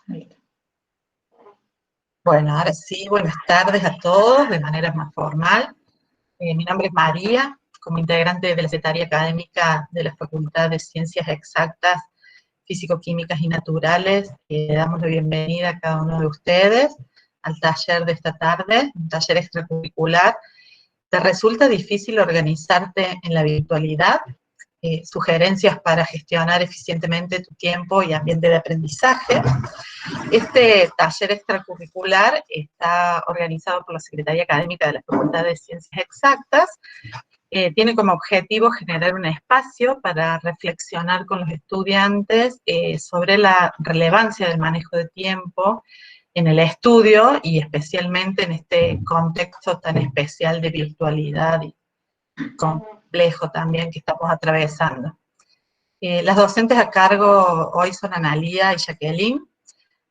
Ahí está. Bueno, ahora sí, buenas tardes a todos, de manera más formal. Mi nombre es María, como integrante de la Secretaría Académica de la Facultad de Ciencias Exactas, Físico-Químicas y Naturales. Le damos la bienvenida a cada uno de ustedes al taller de esta tarde, un taller extracurricular. ¿Te resulta difícil organizarte en la virtualidad? Sugerencias para gestionar eficientemente tu tiempo y ambiente de aprendizaje. Este taller extracurricular está organizado por la Secretaría Académica de la Facultad de Ciencias Exactas. Tiene como objetivo generar un espacio para reflexionar con los estudiantes sobre la relevancia del manejo de tiempo en el estudio y especialmente en este contexto tan especial de virtualidad y complejo también que estamos atravesando. Las docentes a cargo hoy son Analía y Jacqueline.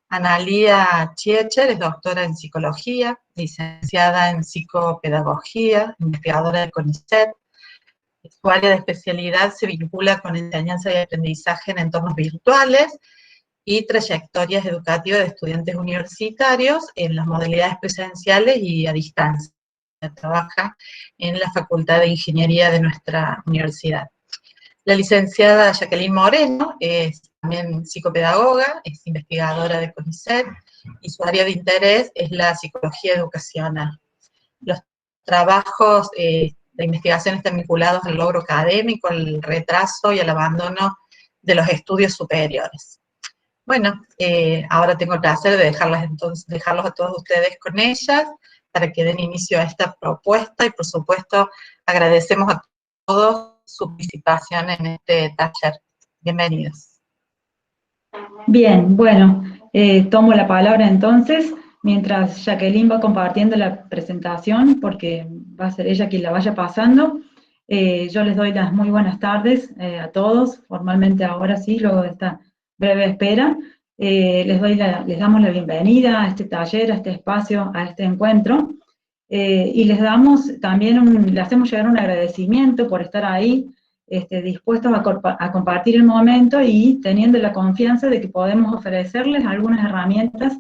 Analía Chiecher es doctora en psicología, licenciada en psicopedagogía, investigadora del CONICET. Su área de especialidad se vincula con enseñanza y aprendizaje en entornos virtuales y trayectorias educativas de estudiantes universitarios en las modalidades presenciales y a distancia. Trabaja en la Facultad de Ingeniería de nuestra universidad. La licenciada Jacqueline Moreno es también psicopedagoga, es investigadora de CONICET y su área de interés es la psicología educacional. Los trabajos de investigación están vinculados al logro académico, al retraso y al abandono de los estudios superiores. Bueno, ahora tengo el placer de dejarlos a todos ustedes con ellas para que den inicio a esta propuesta y por supuesto agradecemos a todos su participación en este taller. Bienvenidos. Bien, bueno, tomo la palabra entonces, mientras Jacqueline va compartiendo la presentación, porque va a ser ella quien la vaya pasando. Yo les doy las muy buenas tardes a todos, formalmente ahora sí, luego de esta breve espera. Les damos la bienvenida a este taller, a este espacio, a este encuentro, y les damos también, le hacemos llegar un agradecimiento por estar ahí, dispuestos a compartir el momento y teniendo la confianza de que podemos ofrecerles algunas herramientas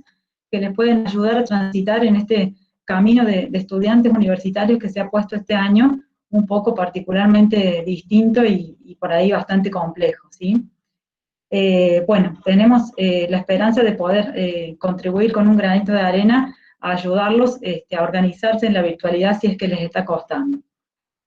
que les pueden ayudar a transitar en este camino de estudiantes universitarios que se ha puesto este año un poco particularmente distinto y por ahí bastante complejo, ¿sí? Bueno, tenemos la esperanza de poder contribuir con un granito de arena a ayudarlos a organizarse en la virtualidad si es que les está costando.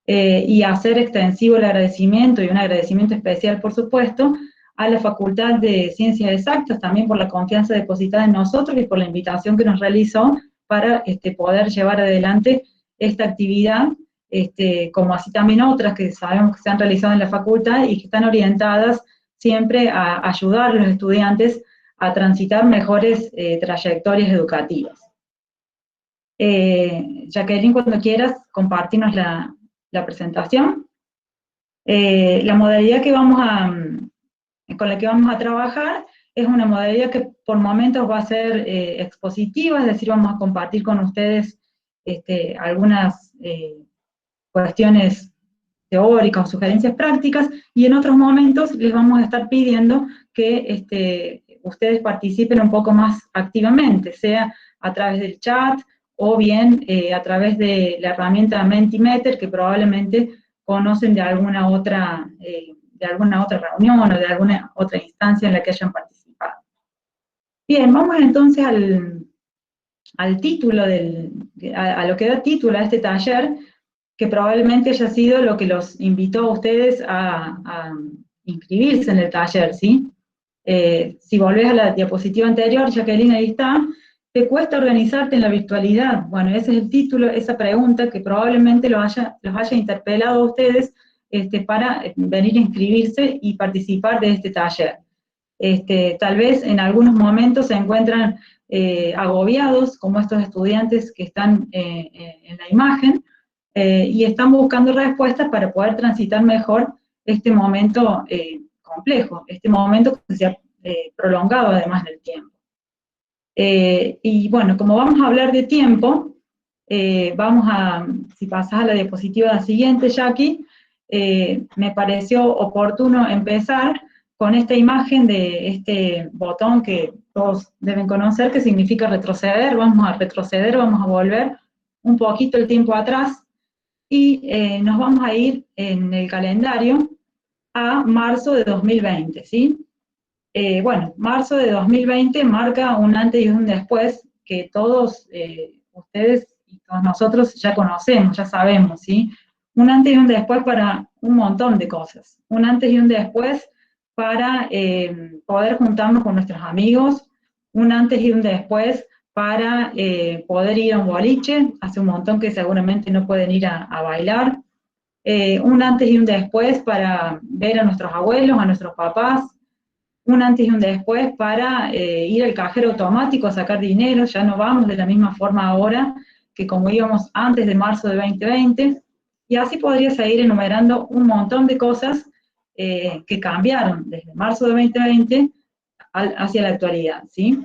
Y hacer extensivo el agradecimiento, y un agradecimiento especial, por supuesto, a la Facultad de Ciencias Exactas, también por la confianza depositada en nosotros y por la invitación que nos realizó para poder llevar adelante esta actividad, como así también otras que sabemos que se han realizado en la facultad y que están orientadas siempre a ayudar a los estudiantes a transitar mejores trayectorias educativas. Jacqueline, cuando quieras, compartirnos la presentación. La modalidad con la que vamos a trabajar es una modalidad que por momentos va a ser expositiva, es decir, vamos a compartir con ustedes algunas cuestiones teóricas o sugerencias prácticas, y en otros momentos les vamos a estar pidiendo que ustedes participen un poco más activamente, sea a través del chat, o bien a través de la herramienta Mentimeter, que probablemente conocen de alguna otra reunión o de alguna otra instancia en la que hayan participado. Bien, vamos entonces al título, a lo que da título a este taller, que probablemente haya sido lo que los invitó a ustedes a inscribirse en el taller, ¿sí? Si volvés a la diapositiva anterior, Jacqueline, ahí está. ¿Te cuesta organizarte en la virtualidad? Bueno, ese es el título, esa pregunta que probablemente los haya interpelado a ustedes para venir a inscribirse y participar de este taller. Tal vez en algunos momentos se encuentran agobiados, como estos estudiantes que están en la imagen, y están buscando respuestas para poder transitar mejor este momento complejo, este momento que se ha prolongado además del tiempo. Y bueno, como vamos a hablar de tiempo, si pasas a la diapositiva siguiente, Jackie, me pareció oportuno empezar con esta imagen de este botón que todos deben conocer, que significa retroceder, vamos a retroceder, vamos a volver un poquito el tiempo atrás, y nos vamos a ir en el calendario a marzo de 2020, ¿sí? Bueno, marzo de 2020 marca un antes y un después que todos ustedes y todos nosotros ya conocemos, ya sabemos, ¿sí? Un antes y un después para un montón de cosas. Un antes y un después para poder juntarnos con nuestros amigos, un antes y un después para poder ir a un boliche, hace un montón que seguramente no pueden ir a bailar, un antes y un después para ver a nuestros abuelos, a nuestros papás, un antes y un después para ir al cajero automático a sacar dinero, ya no vamos de la misma forma ahora que como íbamos antes de marzo de 2020, y así podría seguir enumerando un montón de cosas que cambiaron desde marzo de 2020 hacia la actualidad, ¿sí?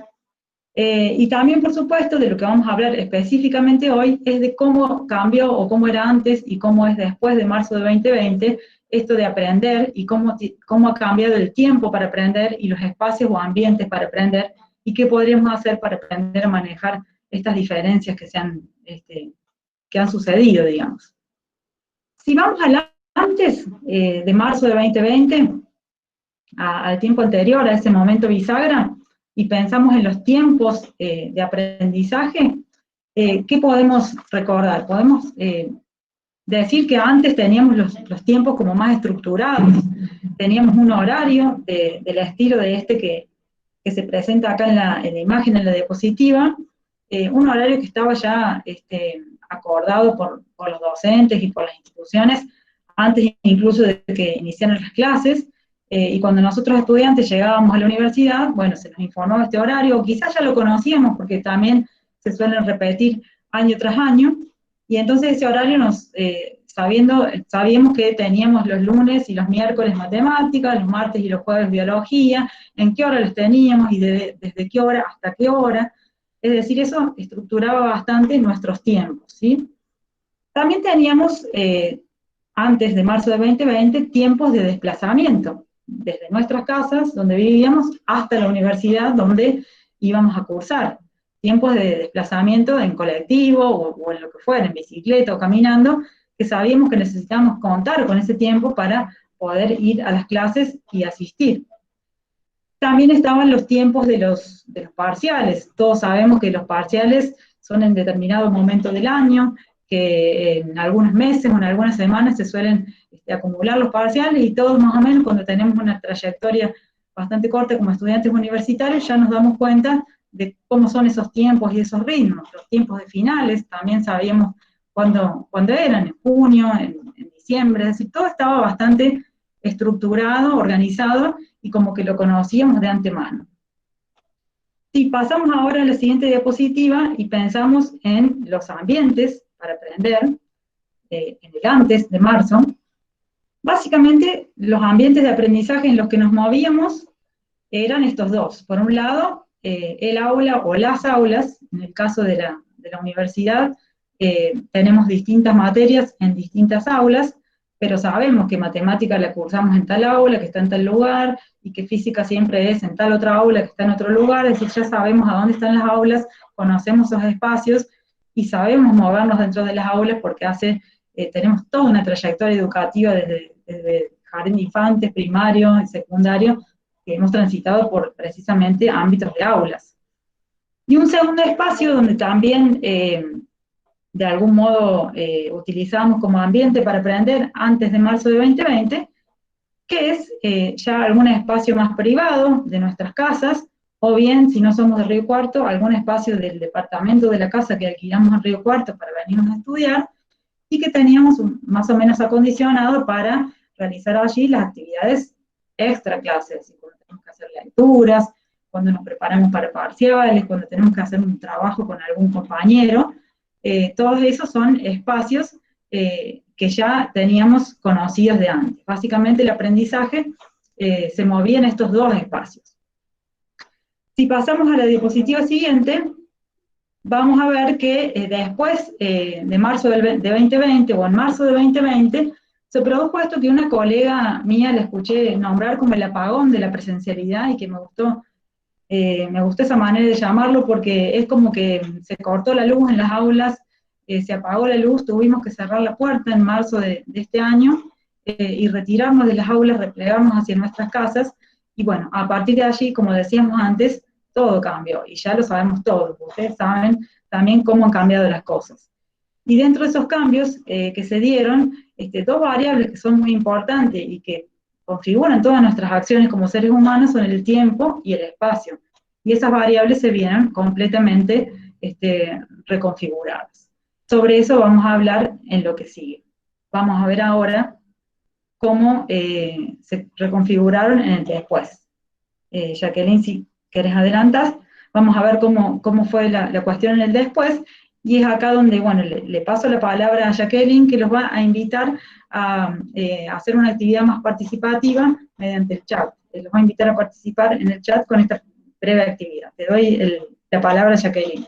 Y también, por supuesto, de lo que vamos a hablar específicamente hoy es de cómo cambió o cómo era antes y cómo es después de marzo de 2020 esto de aprender y cómo ha cambiado el tiempo para aprender y los espacios o ambientes para aprender y qué podríamos hacer para aprender a manejar estas diferencias que han sucedido, digamos. Si vamos antes de marzo de 2020, al tiempo anterior, a ese momento bisagra, y pensamos en los tiempos de aprendizaje, ¿qué podemos recordar? Podemos decir que antes teníamos los tiempos como más estructurados, teníamos un horario del estilo de este que se presenta acá en la imagen, en la diapositiva, un horario que estaba ya acordado por los docentes y por las instituciones, antes incluso de que iniciaran las clases, y cuando nosotros estudiantes llegábamos a la universidad, bueno, se nos informó de este horario, o quizás ya lo conocíamos porque también se suelen repetir año tras año, y entonces ese horario sabíamos que teníamos los lunes y los miércoles matemáticas, los martes y los jueves biología, en qué hora los teníamos y desde qué hora hasta qué hora, es decir, eso estructuraba bastante nuestros tiempos, ¿sí? También teníamos, antes de marzo de 2020, tiempos de desplazamiento, desde nuestras casas, donde vivíamos, hasta la universidad, donde íbamos a cursar. Tiempos de desplazamiento en colectivo, o en lo que fuera, en bicicleta o caminando, que sabíamos que necesitábamos contar con ese tiempo para poder ir a las clases y asistir. También estaban los tiempos de los parciales. Todos sabemos que los parciales son en determinado momento del año, que en algunos meses o en algunas semanas se suelen acumular los parciales, y todos más o menos cuando tenemos una trayectoria bastante corta como estudiantes universitarios ya nos damos cuenta de cómo son esos tiempos y esos ritmos. Los tiempos de finales también sabíamos cuándo eran, en junio, en diciembre, es decir, todo estaba bastante estructurado, organizado, y como que lo conocíamos de antemano. Si pasamos ahora a la siguiente diapositiva y pensamos en los ambientes para aprender, en el antes de marzo, básicamente los ambientes de aprendizaje en los que nos movíamos eran estos dos. Por un lado, el aula o las aulas, en el caso de la universidad, tenemos distintas materias en distintas aulas, pero sabemos que matemática la cursamos en tal aula, que está en tal lugar, y que física siempre es en tal otra aula, que está en otro lugar, es decir, ya sabemos a dónde están las aulas, conocemos esos espacios, y sabemos movernos dentro de las aulas porque tenemos toda una trayectoria educativa desde jardín de infantes, primario y secundario, que hemos transitado por precisamente ámbitos de aulas. Y un segundo espacio donde también de algún modo utilizamos como ambiente para aprender antes de marzo de 2020, que es ya algún espacio más privado de nuestras casas, o bien, si no somos de Río Cuarto, algún espacio del departamento de la casa que alquilamos en Río Cuarto para venirnos a estudiar, y que teníamos más o menos acondicionado para realizar allí las actividades extra clases, cuando tenemos que hacer lecturas, cuando nos preparamos para parciales, cuando tenemos que hacer un trabajo con algún compañero. Todos esos son espacios que ya teníamos conocidos de antes. Básicamente el aprendizaje se movía en estos dos espacios. Si pasamos a la diapositiva siguiente, vamos a ver que después de marzo de 2020, o en marzo de 2020, se produjo esto que una colega mía la escuché nombrar como el apagón de la presencialidad, y que me gustó Me gustó esa manera de llamarlo porque es como que se cortó la luz en las aulas, se apagó la luz, tuvimos que cerrar la puerta en marzo de este año y retirarnos de las aulas, replegarnos hacia nuestras casas, y bueno, a partir de allí, como decíamos antes, todo cambió, y ya lo sabemos todos, ustedes saben también cómo han cambiado las cosas. Y dentro de esos cambios que se dieron, dos variables que son muy importantes y que configuran todas nuestras acciones como seres humanos son el tiempo y el espacio. Y esas variables se vienen completamente reconfiguradas. Sobre eso vamos a hablar en lo que sigue. Vamos a ver ahora cómo se reconfiguraron en el después. Jacqueline, si querés adelantar, vamos a ver cómo fue la cuestión en el después, y es acá donde, bueno, le paso la palabra a Jacqueline, que los va a invitar a hacer una actividad más participativa mediante el chat. Los va a invitar a participar en el chat con esta breve actividad. Te doy la palabra, Jacqueline.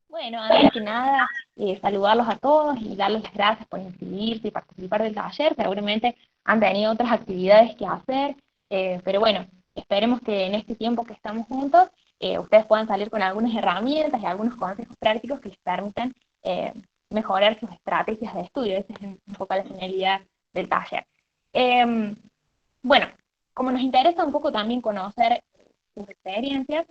Bueno, antes que nada, saludarlos a todos y darles las gracias por inscribirse y participar del taller. Seguramente han tenido otras actividades que hacer, pero bueno, esperemos que en este tiempo que estamos juntos, ustedes puedan salir con algunas herramientas y algunos consejos prácticos que les permitan mejorar sus estrategias de estudio. Esa es un poco la finalidad del taller. Bueno, como nos interesa un poco también conocer sus experiencias,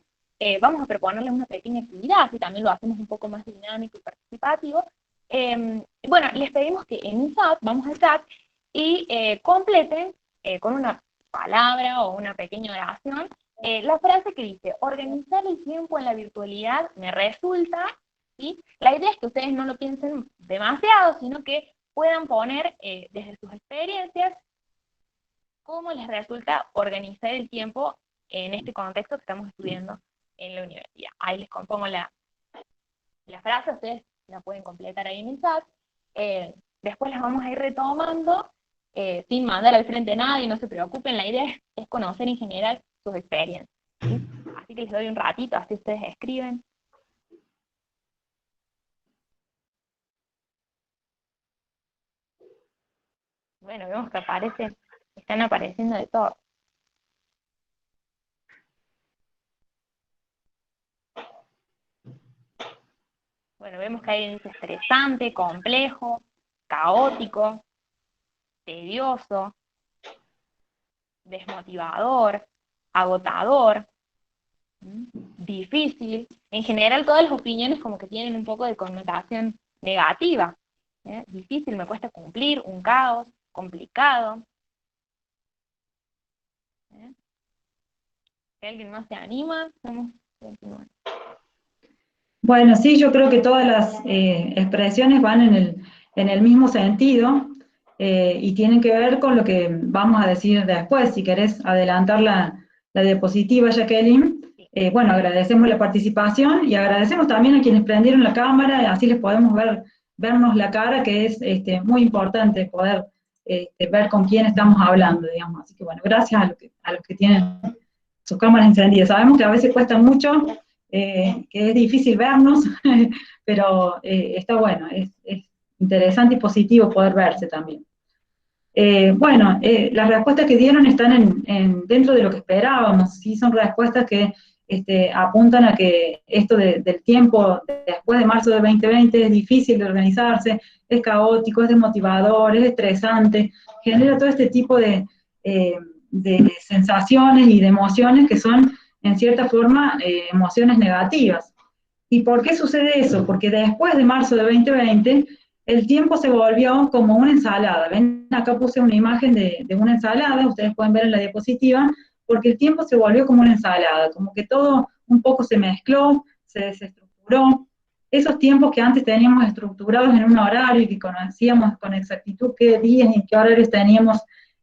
vamos a proponerles una pequeña actividad, así también lo hacemos un poco más dinámico y participativo. Bueno, les pedimos que en un chat, vamos al chat, y completen con una palabra o una pequeña oración la frase que dice: organizar el tiempo en la virtualidad me resulta, ¿sí? La idea es que ustedes no lo piensen demasiado, sino que puedan poner desde sus experiencias cómo les resulta organizar el tiempo en este contexto que estamos estudiando en la universidad. Ahí les compongo la frase, ustedes la pueden completar ahí en el chat. Después las vamos a ir retomando sin mandar al frente a nadie, no se preocupen, la idea es conocer en general sus experiencias, ¿sí? Así que les doy un ratito, así ustedes escriben. Bueno, vemos que están apareciendo de todo. Bueno, vemos que hay estresante, complejo, caótico, tedioso, desmotivador, agotador, difícil. En general todas las opiniones como que tienen un poco de connotación negativa. Difícil, me cuesta cumplir, un caos, complicado. Si alguien más se anima, vamos a continuar. Bueno, sí, yo creo que todas las expresiones van en el mismo sentido y tienen que ver con lo que vamos a decir después. Si querés adelantar la diapositiva, Jacqueline. Bueno, agradecemos la participación y agradecemos también a quienes prendieron la cámara, así les podemos vernos la cara, que es muy importante poder ver con quién estamos hablando, digamos. Así que bueno, gracias a los que tienen sus cámaras encendidas. Sabemos que a veces cuesta mucho, que es difícil vernos, pero está bueno, es interesante y positivo poder verse también. Bueno, las respuestas que dieron están dentro de lo que esperábamos, ¿sí? Son respuestas que apuntan a que esto del tiempo después de marzo de 2020 es difícil de organizarse, es caótico, es desmotivador, es estresante, genera todo este tipo de sensaciones y de emociones que son, en cierta forma, emociones negativas. ¿Y por qué sucede eso? Porque después de marzo de 2020, el tiempo se volvió como una ensalada. Ven, acá puse una imagen de una ensalada, ustedes pueden ver en la diapositiva, porque el tiempo se volvió como una ensalada, como que todo un poco se mezcló, se desestructuró. Esos tiempos que antes teníamos estructurados en un horario y que conocíamos con exactitud qué días y en qué horarios teníamos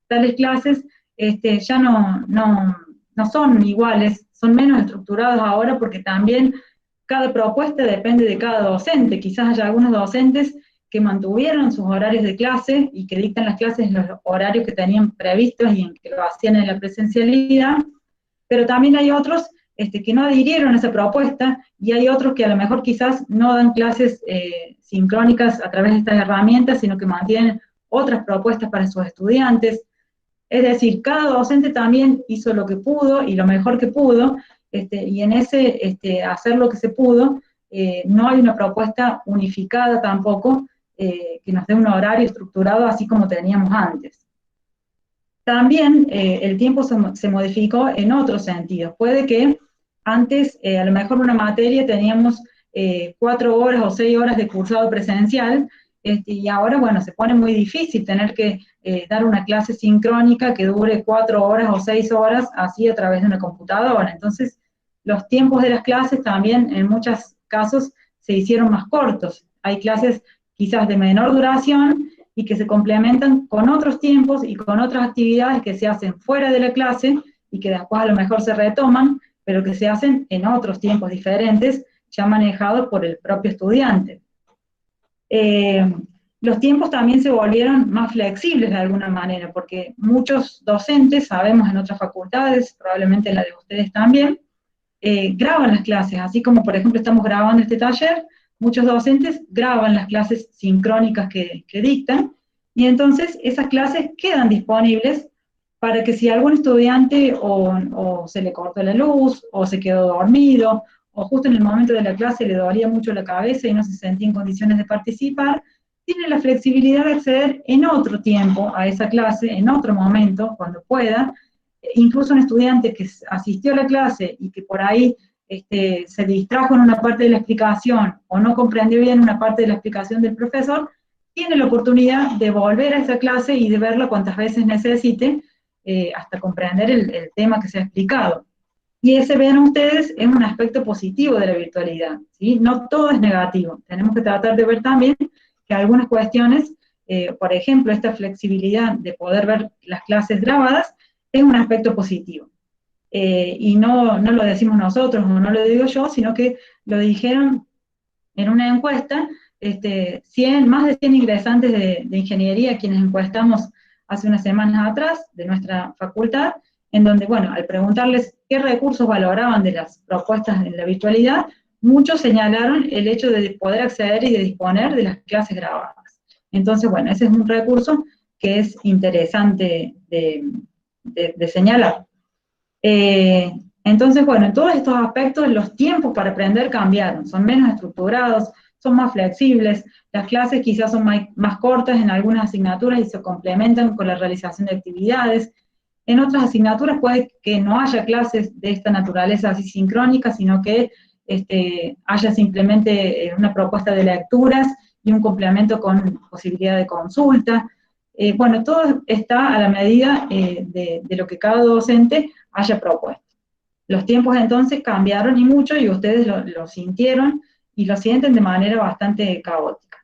tales clases, ya no son iguales, son menos estructurados ahora porque también cada propuesta depende de cada docente. Quizás haya algunos docentes que mantuvieron sus horarios de clase y que dictan las clases en los horarios que tenían previstos y en que lo hacían en la presencialidad, pero también hay otros que no adhirieron a esa propuesta y hay otros que a lo mejor quizás no dan clases sincrónicas a través de estas herramientas, sino que mantienen otras propuestas para sus estudiantes. Es decir, cada docente también hizo lo que pudo y lo mejor que pudo, y en ese hacer lo que se pudo, no hay una propuesta unificada tampoco que nos dé un horario estructurado así como teníamos antes. También el tiempo se modificó en otros sentidos. Puede que antes, a lo mejor una materia teníamos 4 horas o 6 horas de cursado presencial, y ahora, bueno, se pone muy difícil tener que dar una clase sincrónica que dure 4 horas o 6 horas así a través de una computadora. Entonces, los tiempos de las clases también en muchos casos se hicieron más cortos. Hay clases quizás de menor duración y que se complementan con otros tiempos y con otras actividades que se hacen fuera de la clase y que después a lo mejor se retoman, pero que se hacen en otros tiempos diferentes, ya manejados por el propio estudiante. Los tiempos también se volvieron más flexibles de alguna manera, porque muchos docentes, sabemos en otras facultades, probablemente en la de ustedes también, graban las clases, así como por ejemplo estamos grabando este taller, muchos docentes graban las clases sincrónicas que dictan, y entonces esas clases quedan disponibles para que si algún estudiante o se le cortó la luz, o se quedó dormido, o justo en el momento de la clase le dolía mucho la cabeza y no se sentía en condiciones de participar, tiene la flexibilidad de acceder en otro tiempo a esa clase, en otro momento, cuando pueda. Incluso un estudiante que asistió a la clase y que por ahí se distrajo en una parte de la explicación o no comprendió bien una parte de la explicación del profesor, tiene la oportunidad de volver a esa clase y de verla cuantas veces necesite hasta comprender el tema que se ha explicado. Y ese, vean ustedes, es un aspecto positivo de la virtualidad, ¿sí? No todo es negativo, tenemos que tratar de ver también que algunas cuestiones, por ejemplo, esta flexibilidad de poder ver las clases grabadas, es un aspecto positivo. Y no lo decimos nosotros, o no lo digo yo, sino que lo dijeron en una encuesta, más de 100 ingresantes de ingeniería, quienes encuestamos hace unas semanas atrás, de nuestra facultad, en donde, bueno, al preguntarles qué recursos valoraban de las propuestas en la virtualidad, muchos señalaron el hecho de poder acceder y de disponer de las clases grabadas. Entonces, bueno, ese es un recurso que es interesante de señalar. Entonces, bueno, en todos estos aspectos los tiempos para aprender cambiaron, son menos estructurados, son más flexibles, las clases quizás son más cortas en algunas asignaturas y se complementan con la realización de actividades. En otras asignaturas puede que no haya clases de esta naturaleza así sincrónica, sino que haya simplemente una propuesta de lecturas y un complemento con posibilidad de consulta. Bueno, todo está a la medida de lo que cada docente haya propuesto. Los tiempos entonces cambiaron y mucho, y ustedes lo sintieron y lo sienten de manera bastante caótica.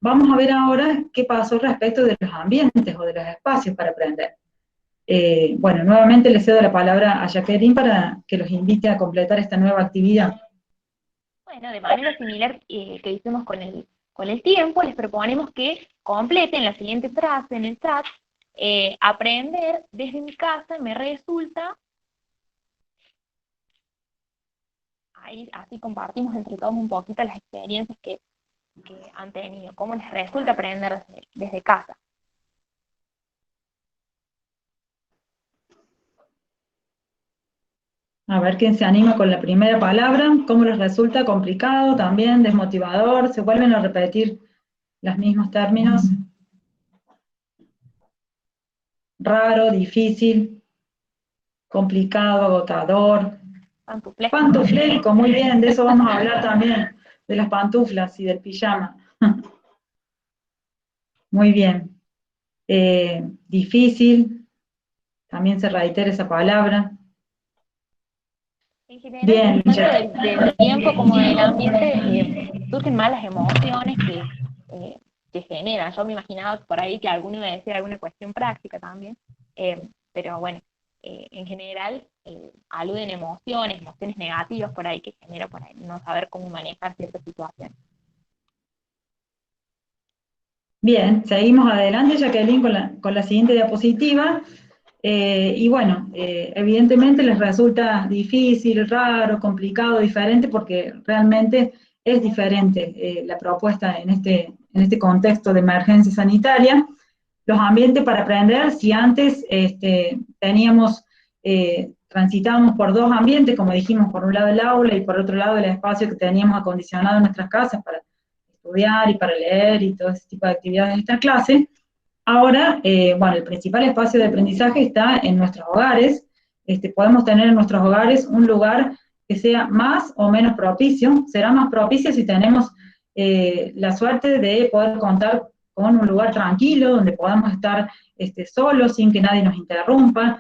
Vamos a ver ahora qué pasó respecto de los ambientes o de los espacios para aprender. Bueno, nuevamente le cedo la palabra a Jacqueline para que los invite a completar esta nueva actividad. Bueno, de manera similar que hicimos con el tiempo, les proponemos que completen la siguiente frase en el chat. Aprender desde mi casa me resulta... Ahí así compartimos entre todos un poquito las experiencias que han tenido, cómo les resulta aprender desde casa. A ver quién se anima con la primera palabra, cómo les resulta complicado también, desmotivador, se vuelven a repetir los mismos términos. Raro, difícil, complicado, agotador. Pantuflesco. Pantuflesco, muy bien, de eso vamos a hablar también, de las pantuflas y del pijama. Muy bien. Difícil, también se reitera esa palabra. En general, Bien, tanto del tiempo como del ambiente, surgen malas emociones que generan. Yo me imaginaba por ahí que alguno iba a decir alguna cuestión práctica también, pero bueno, en general aluden emociones negativas por ahí que genera por ahí no saber cómo manejar ciertas situaciones. Bien, seguimos adelante, Jacqueline, con la siguiente diapositiva. Y bueno, evidentemente les resulta difícil, raro, complicado, diferente, porque realmente es diferente la propuesta en este contexto de emergencia sanitaria. los ambientes para aprender, si antes transitábamos por dos ambientes, como dijimos, por un lado el aula y por otro lado el espacio que teníamos acondicionado en nuestras casas para estudiar y para leer y todo ese tipo de actividades de esta clase, ahora, bueno, el principal espacio de aprendizaje está en nuestros hogares. Podemos tener en nuestros hogares un lugar que sea más o menos propicio. Será más propicio si tenemos la suerte de poder contar con un lugar tranquilo, donde podamos estar solos sin que nadie nos interrumpa,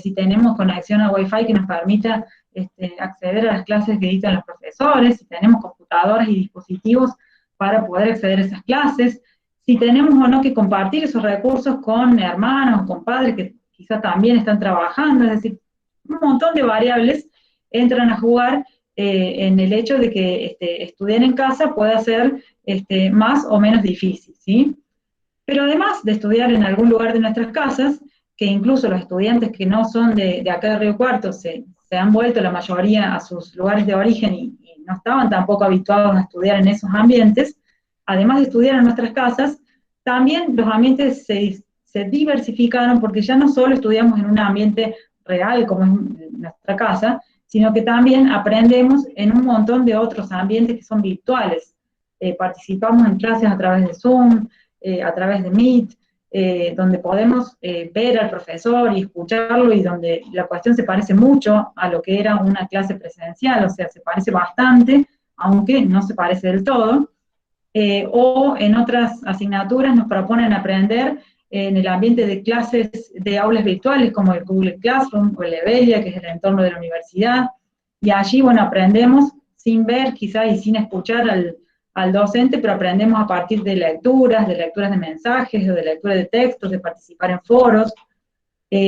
si tenemos conexión a Wi-Fi que nos permita acceder a las clases que dictan los profesores, si tenemos computadoras y dispositivos para poder acceder a esas clases, si tenemos o no que compartir esos recursos con hermanos, con padres que quizá también están trabajando, es decir, un montón de variables entran a jugar en el hecho de que estudiar en casa pueda ser más o menos difícil, ¿sí? Pero además de estudiar en algún lugar de nuestras casas, que incluso los estudiantes que no son de acá de Río Cuarto se han vuelto la mayoría a sus lugares de origen y no estaban tampoco habituados a estudiar en esos ambientes, además de estudiar en nuestras casas, también los ambientes se diversificaron porque ya no solo estudiamos en un ambiente real como es nuestra casa, sino que también aprendemos en un montón de otros ambientes que son virtuales. Participamos en clases a través de Zoom, a través de Meet, donde podemos ver al profesor y escucharlo y donde la cuestión se parece mucho a lo que era una clase presencial, o sea, se parece bastante, aunque no se parece del todo. O en otras asignaturas nos proponen aprender en el ambiente de clases de aulas virtuales como el Google Classroom o el Evelia, que es el entorno de la universidad, y allí, bueno, aprendemos sin ver quizá y sin escuchar al docente, pero aprendemos a partir de lecturas de mensajes o de lectura de textos, de participar en foros.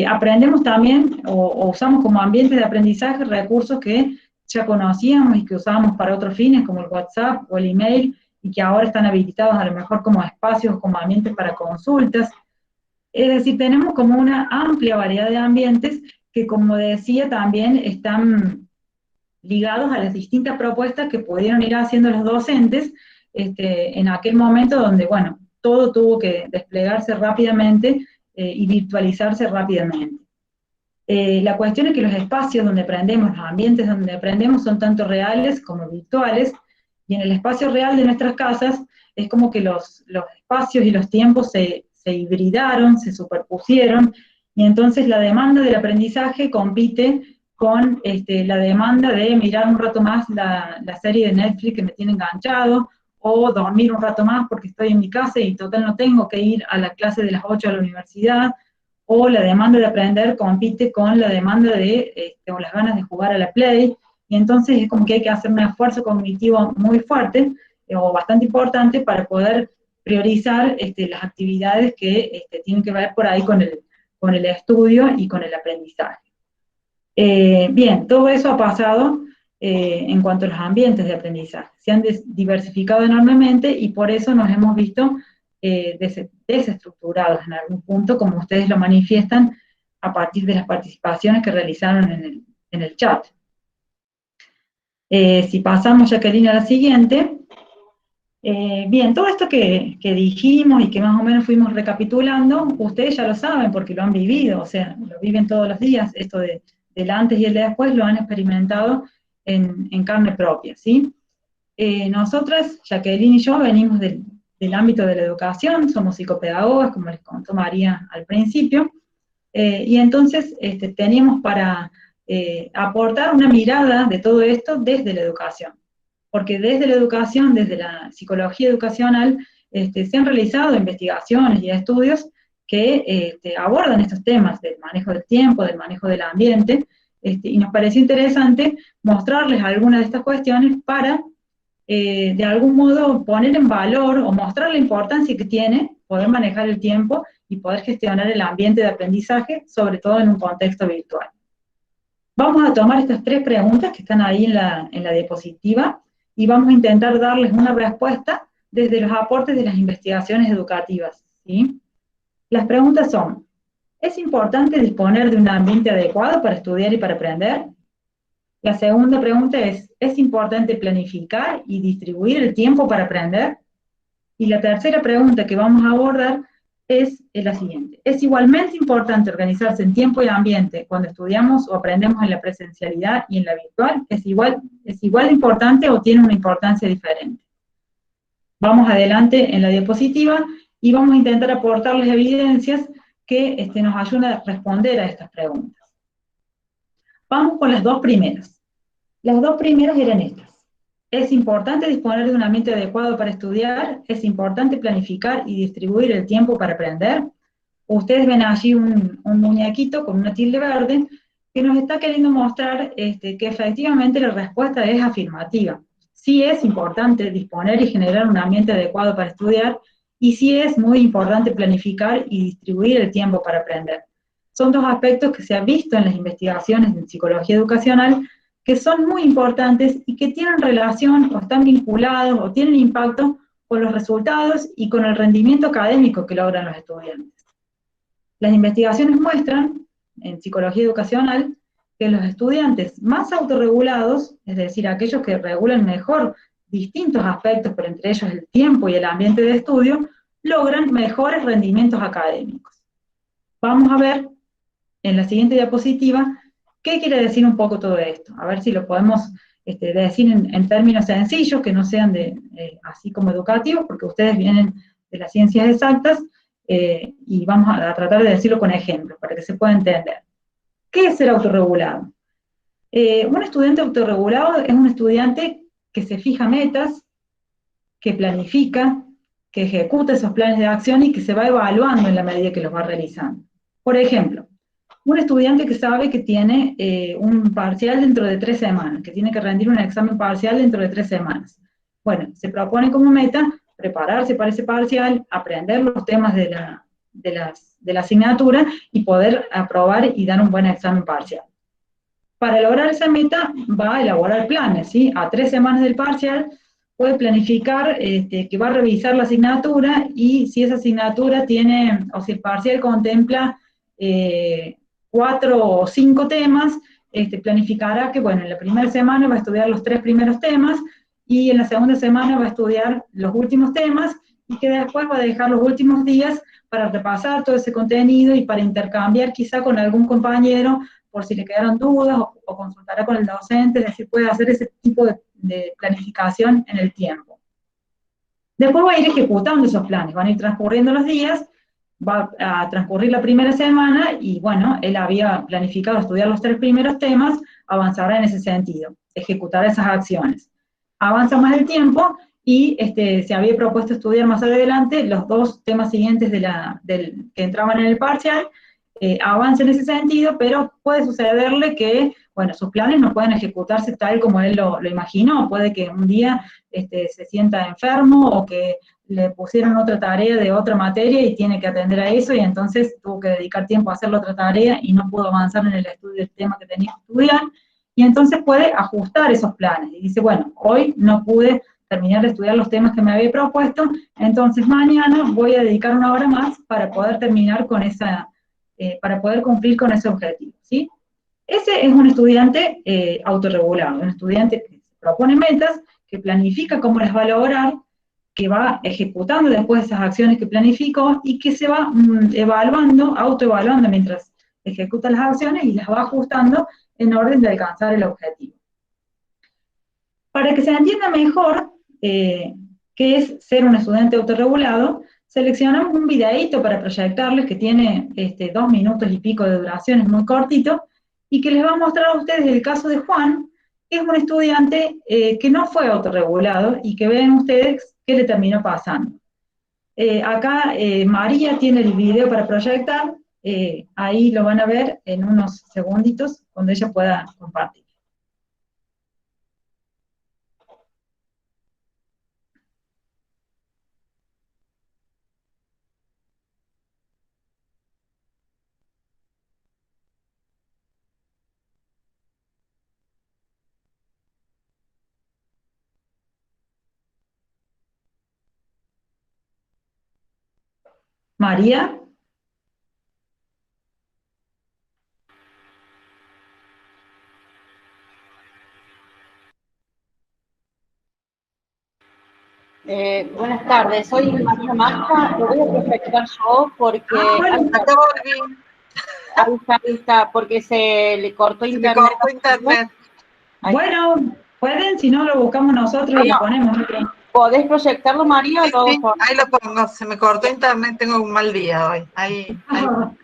Aprendemos también o usamos como ambientes de aprendizaje recursos que ya conocíamos y que usábamos para otros fines, como el WhatsApp o el email, y que ahora están habilitados a lo mejor como espacios, como ambientes para consultas. Es decir, tenemos como una amplia variedad de ambientes que, como decía, también están ligados a las distintas propuestas que pudieron ir haciendo los docentes en aquel momento donde, bueno, todo tuvo que desplegarse rápidamente y virtualizarse rápidamente. La cuestión es que los espacios donde aprendemos, los ambientes donde aprendemos son tanto reales como virtuales, y en el espacio real de nuestras casas es como que los espacios y los tiempos se hibridaron, se superpusieron, y entonces la demanda del aprendizaje compite con la demanda de mirar un rato más la serie de Netflix que me tiene enganchado, o dormir un rato más porque estoy en mi casa y total no tengo que ir a la clase de las 8 a la universidad, o la demanda de aprender compite con la demanda o las ganas de jugar a la Play, y entonces es como que hay que hacer un esfuerzo cognitivo muy fuerte, o bastante importante, para poder priorizar las actividades que tienen que ver por ahí con el estudio y con el aprendizaje. Bien, todo eso ha pasado en cuanto a los ambientes de aprendizaje. Se han diversificado enormemente y por eso nos hemos visto desestructurados en algún punto, como ustedes lo manifiestan a partir de las participaciones que realizaron en el chat. Si pasamos, Jacqueline, a la siguiente. Bien, todo esto que dijimos y que más o menos fuimos recapitulando, ustedes ya lo saben porque lo han vivido, o sea, lo viven todos los días, esto del antes y el después lo han experimentado en carne propia, ¿sí? Nosotras, Jacqueline y yo, venimos del ámbito de la educación, somos psicopedagogas, como les contó María al principio, y entonces teníamos para aportar una mirada de todo esto desde la educación, porque desde la educación, desde la psicología educacional, se han realizado investigaciones y estudios que abordan estos temas del manejo del tiempo, del manejo del ambiente, y nos pareció interesante mostrarles algunas de estas cuestiones para de algún modo poner en valor o mostrar la importancia que tiene poder manejar el tiempo y poder gestionar el ambiente de aprendizaje, sobre todo en un contexto virtual. Vamos a tomar estas tres preguntas que están ahí en la diapositiva y vamos a intentar darles una respuesta desde los aportes de las investigaciones educativas, ¿sí? Las preguntas son: ¿es importante disponer de un ambiente adecuado para estudiar y para aprender? La segunda pregunta ¿es importante planificar y distribuir el tiempo para aprender? Y la tercera pregunta que vamos a abordar es la siguiente. Es igualmente importante organizarse en tiempo y ambiente cuando estudiamos o aprendemos en la presencialidad y en la virtual. Es igual de importante o tiene una importancia diferente. Vamos adelante en la diapositiva y vamos a intentar aportarles evidencias que nos ayuden a responder a estas preguntas. Vamos con las dos primeras. Las dos primeras eran estas. Es importante disponer de un ambiente adecuado para estudiar, es importante planificar y distribuir el tiempo para aprender. Ustedes ven allí un muñequito con una tilde verde que nos está queriendo mostrar que efectivamente la respuesta es afirmativa. Sí es importante disponer y generar un ambiente adecuado para estudiar, y sí es muy importante planificar y distribuir el tiempo para aprender. Son dos aspectos que se han visto en las investigaciones en psicología educacional que son muy importantes y que tienen relación o están vinculados o tienen impacto con los resultados y con el rendimiento académico que logran los estudiantes. Las investigaciones muestran, en psicología educacional, que los estudiantes más autorregulados, es decir, aquellos que regulan mejor distintos aspectos, pero entre ellos el tiempo y el ambiente de estudio, logran mejores rendimientos académicos. Vamos a ver en la siguiente diapositiva qué quiere decir un poco todo esto. A ver si lo podemos decir en términos sencillos, que no sean así como educativos, porque ustedes vienen de las ciencias exactas, y vamos a tratar de decirlo con ejemplos, para que se pueda entender. ¿Qué es ser autorregulado? Un estudiante autorregulado es un estudiante que se fija metas, que planifica, que ejecuta esos planes de acción y que se va evaluando en la medida que los va realizando. Por ejemplo, un estudiante que sabe que tiene un parcial dentro de 3 semanas, que tiene que rendir un examen parcial dentro de 3 semanas. Bueno, se propone como meta prepararse para ese parcial, aprender los temas de la asignatura y poder aprobar y dar un buen examen parcial. Para lograr esa meta va a elaborar planes, ¿sí? A 3 semanas del parcial puede planificar que va a revisar la asignatura, y si esa asignatura tiene, o si el parcial contempla 4 o 5 temas, planificará que, bueno, en la primera semana va a estudiar los 3 primeros temas, y en la segunda semana va a estudiar los últimos temas, y que después va a dejar los últimos días para repasar todo ese contenido y para intercambiar quizá con algún compañero por si le quedaron dudas, o consultará con el docente, es decir, puede hacer ese tipo de planificación en el tiempo. Después va a ir ejecutando esos planes, van a ir transcurriendo los días, va a transcurrir la primera semana y, bueno, él había planificado estudiar los 3 primeros temas, avanzará en ese sentido, ejecutará esas acciones. Avanza más el tiempo y se había propuesto estudiar más adelante los 2 temas siguientes que entraban en el parcial, avanza en ese sentido, pero puede sucederle que, bueno, sus planes no pueden ejecutarse tal como él lo imaginó. Puede que un día se sienta enfermo, o que le pusieron otra tarea de otra materia y tiene que atender a eso, y entonces tuvo que dedicar tiempo a hacer la otra tarea y no pudo avanzar en el estudio del tema que tenía que estudiar, y entonces puede ajustar esos planes y dice, bueno, hoy no pude terminar de estudiar los temas que me había propuesto, entonces mañana voy a dedicar 1 hora más para poder terminar con para poder cumplir con ese objetivo, ¿sí? Ese es un estudiante autorregulado, un estudiante que se propone metas, que planifica cómo las va a lograr, que va ejecutando después esas acciones que planificó y que se va evaluando, autoevaluando mientras ejecuta las acciones, y las va ajustando en orden de alcanzar el objetivo. Para que se entienda mejor qué es ser un estudiante autorregulado, seleccionamos un videíto para proyectarles que tiene 2 minutos y pico de duración, es muy cortito, y que les va a mostrar a ustedes el caso de Juan, que es un estudiante que no fue autorregulado, y que ven ustedes qué le terminó pasando. Acá María tiene el video para proyectar, ahí lo van a ver en unos segunditos cuando ella pueda compartir. María. Buenas tardes, soy María Marta, lo voy a proyectar yo porque Acá volví. ahí está, porque se le cortó Se me internet. cortó internet. Ahí. Bueno, pueden, si no lo buscamos nosotros y lo ponemos. ¿Podés proyectarlo, María? Sí, sí, ahí lo pongo. Se me cortó internet, tengo un mal día hoy. Bueno,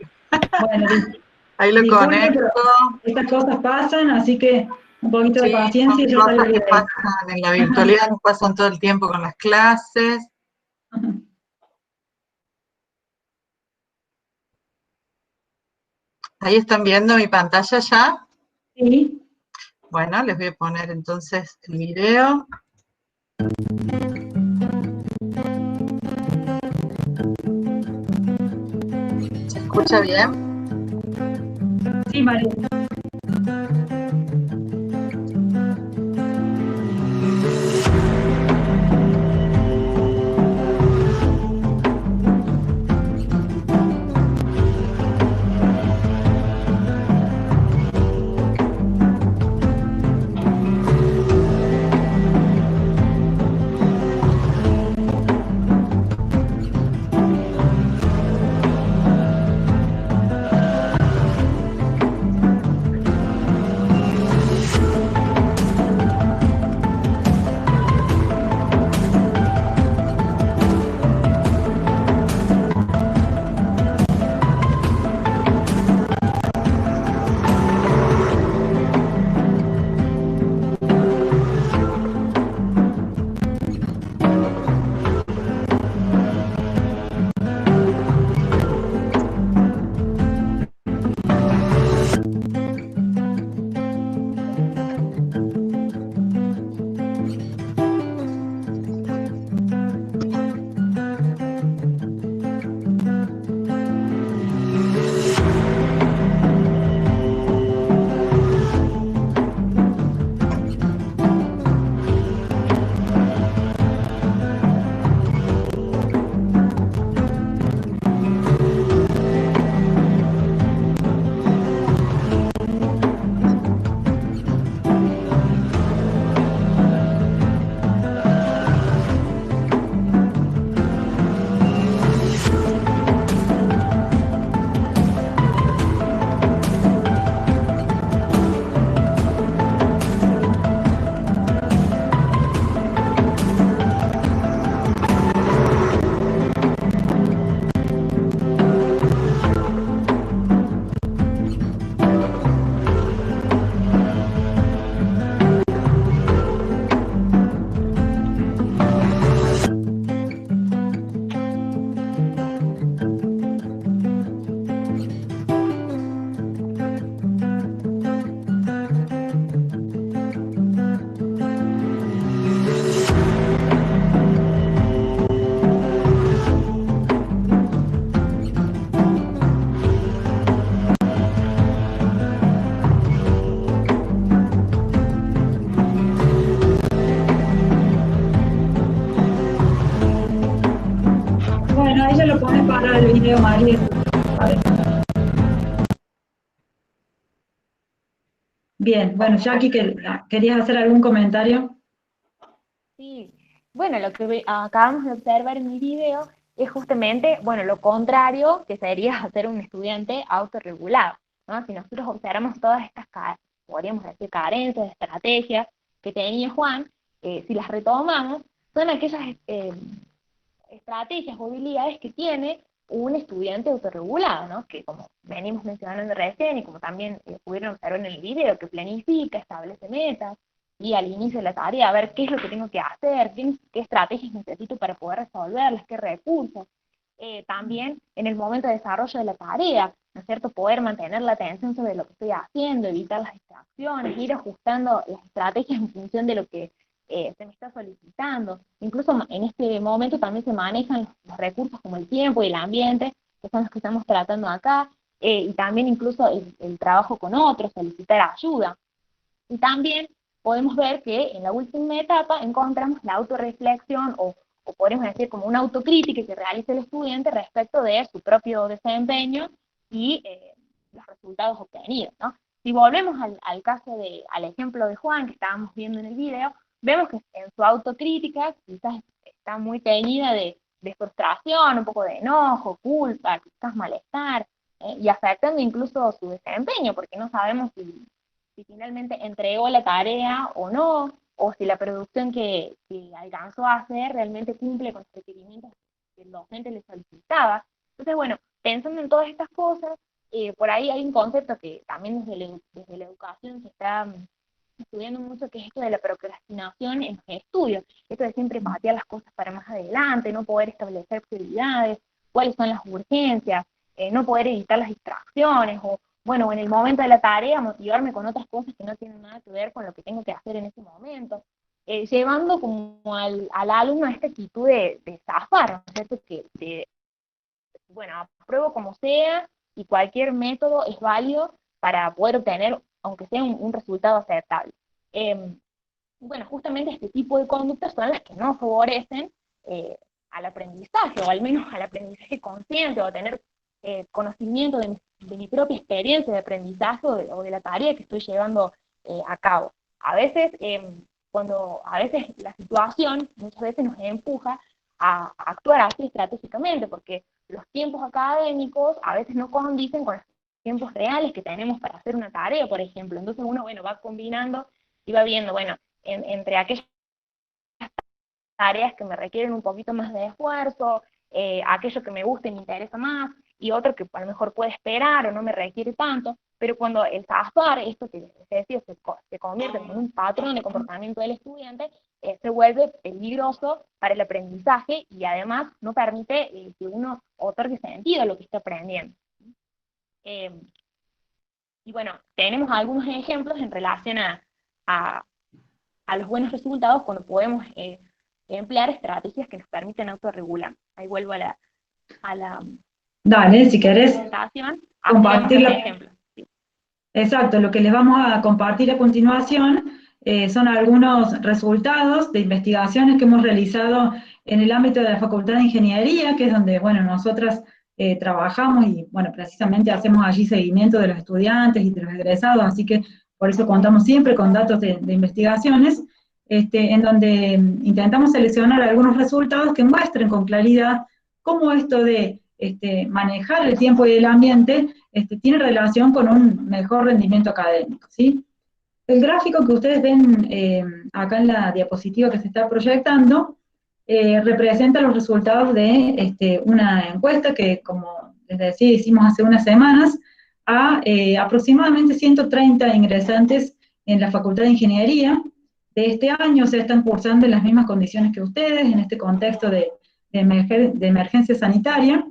Ahí lo disculpen, pero conecto. estas cosas pasan, así que un poquito de Sí, paciencia y son ya sale cosas el que video. pasan en la virtualidad, nos pasan todo el tiempo con las clases. Ahí están viendo mi pantalla ya. Sí. Bueno, les voy a poner entonces el video. ¿Se escucha bien? Sí, María. Bueno, ahí ya lo pone para el video, María. A ver. Bien, bueno, Jackie, ¿querías hacer algún comentario? Sí, bueno, lo que acabamos de observar en mi video es justamente, bueno, lo contrario que sería hacer un estudiante autorregulado, ¿no? Si nosotros observamos todas estas, podríamos decir, carencias, estrategias que tenía Juan, si las retomamos, son aquellas estrategias o habilidades que tiene un estudiante autorregulado, ¿no? Que como venimos mencionando recién y como también pudieron observar en el video, que planifica, establece metas, y al inicio de la tarea, a ver qué es lo que tengo que hacer, qué estrategias necesito para poder resolverlas, qué recursos. También en el momento de desarrollo de la tarea, ¿no es cierto? Poder mantener la atención sobre lo que estoy haciendo, evitar las distracciones, ir ajustando las estrategias en función de lo que se me está solicitando. Incluso en este momento también se manejan los recursos como el tiempo y el ambiente, que son los que estamos tratando acá, y también incluso el trabajo con otros, solicitar ayuda. Y también podemos ver que en la última etapa encontramos la autorreflexión o podemos decir como una autocrítica que realiza el estudiante respecto de su propio desempeño y los resultados obtenidos, ¿no? Si volvemos al caso al ejemplo de Juan que estábamos viendo en el video, vemos que en su autocrítica quizás está muy teñida de frustración, un poco de enojo, culpa, quizás malestar, y afectando incluso su desempeño, porque no sabemos si finalmente entregó la tarea o no, o si la producción que alcanzó a hacer realmente cumple con los requerimientos que el docente le solicitaba. Entonces, bueno, pensando en todas estas cosas, por ahí hay un concepto que también desde la educación se está estudiando mucho, que es esto de la procrastinación en los estudios, esto de siempre patear las cosas para más adelante, no poder establecer prioridades, cuáles son las urgencias, no poder evitar las distracciones, o bueno, en el momento de la tarea motivarme con otras cosas que no tienen nada que ver con lo que tengo que hacer en ese momento, llevando como al alumno a esta actitud de zafar, ¿no es cierto? Bueno, apruebo como sea, y cualquier método es válido para poder obtener, aunque sea un resultado aceptable. Bueno, justamente este tipo de conductas son las que no favorecen al aprendizaje, o al menos al aprendizaje consciente, o a tener conocimiento de mi propia experiencia de aprendizaje o de la tarea que estoy llevando a cabo. A veces, a veces la situación muchas veces nos empuja a actuar así estratégicamente, porque los tiempos académicos a veces no condicen con los tiempos reales que tenemos para hacer una tarea, por ejemplo. Entonces uno, bueno, va combinando y va viendo, bueno, entre aquellas tareas que me requieren un poquito más de esfuerzo, aquello que me gusta y me interesa más, y otro que a lo mejor puede esperar o no me requiere tanto, pero cuando el zafar, esto que se decía, se convierte en un patrón de comportamiento del estudiante, se vuelve peligroso para el aprendizaje, y además no permite que uno otorgue sentido a lo que está aprendiendo. Y bueno, tenemos algunos ejemplos en relación a los buenos resultados cuando podemos emplear estrategias que nos permiten autorregular. Ahí vuelvo a la Dale, si querés presentación. compartir Así ejemplos. Sí. Exacto, lo que les vamos a compartir a continuación son algunos resultados de investigaciones que hemos realizado en el ámbito de la Facultad de Ingeniería, que es donde, bueno, nosotras trabajamos y, bueno, precisamente hacemos allí seguimiento de los estudiantes y de los egresados, así que por eso contamos siempre con datos de investigaciones, en donde intentamos seleccionar algunos resultados que muestren con claridad cómo esto de manejar el tiempo y el ambiente tiene relación con un mejor rendimiento académico, ¿sí? El gráfico que ustedes ven acá en la diapositiva que se está proyectando representa los resultados de una encuesta que, como les decía, hicimos hace unas semanas a aproximadamente 130 ingresantes en la Facultad de Ingeniería. De este año se están cursando en las mismas condiciones que ustedes, en este contexto de emergencia sanitaria.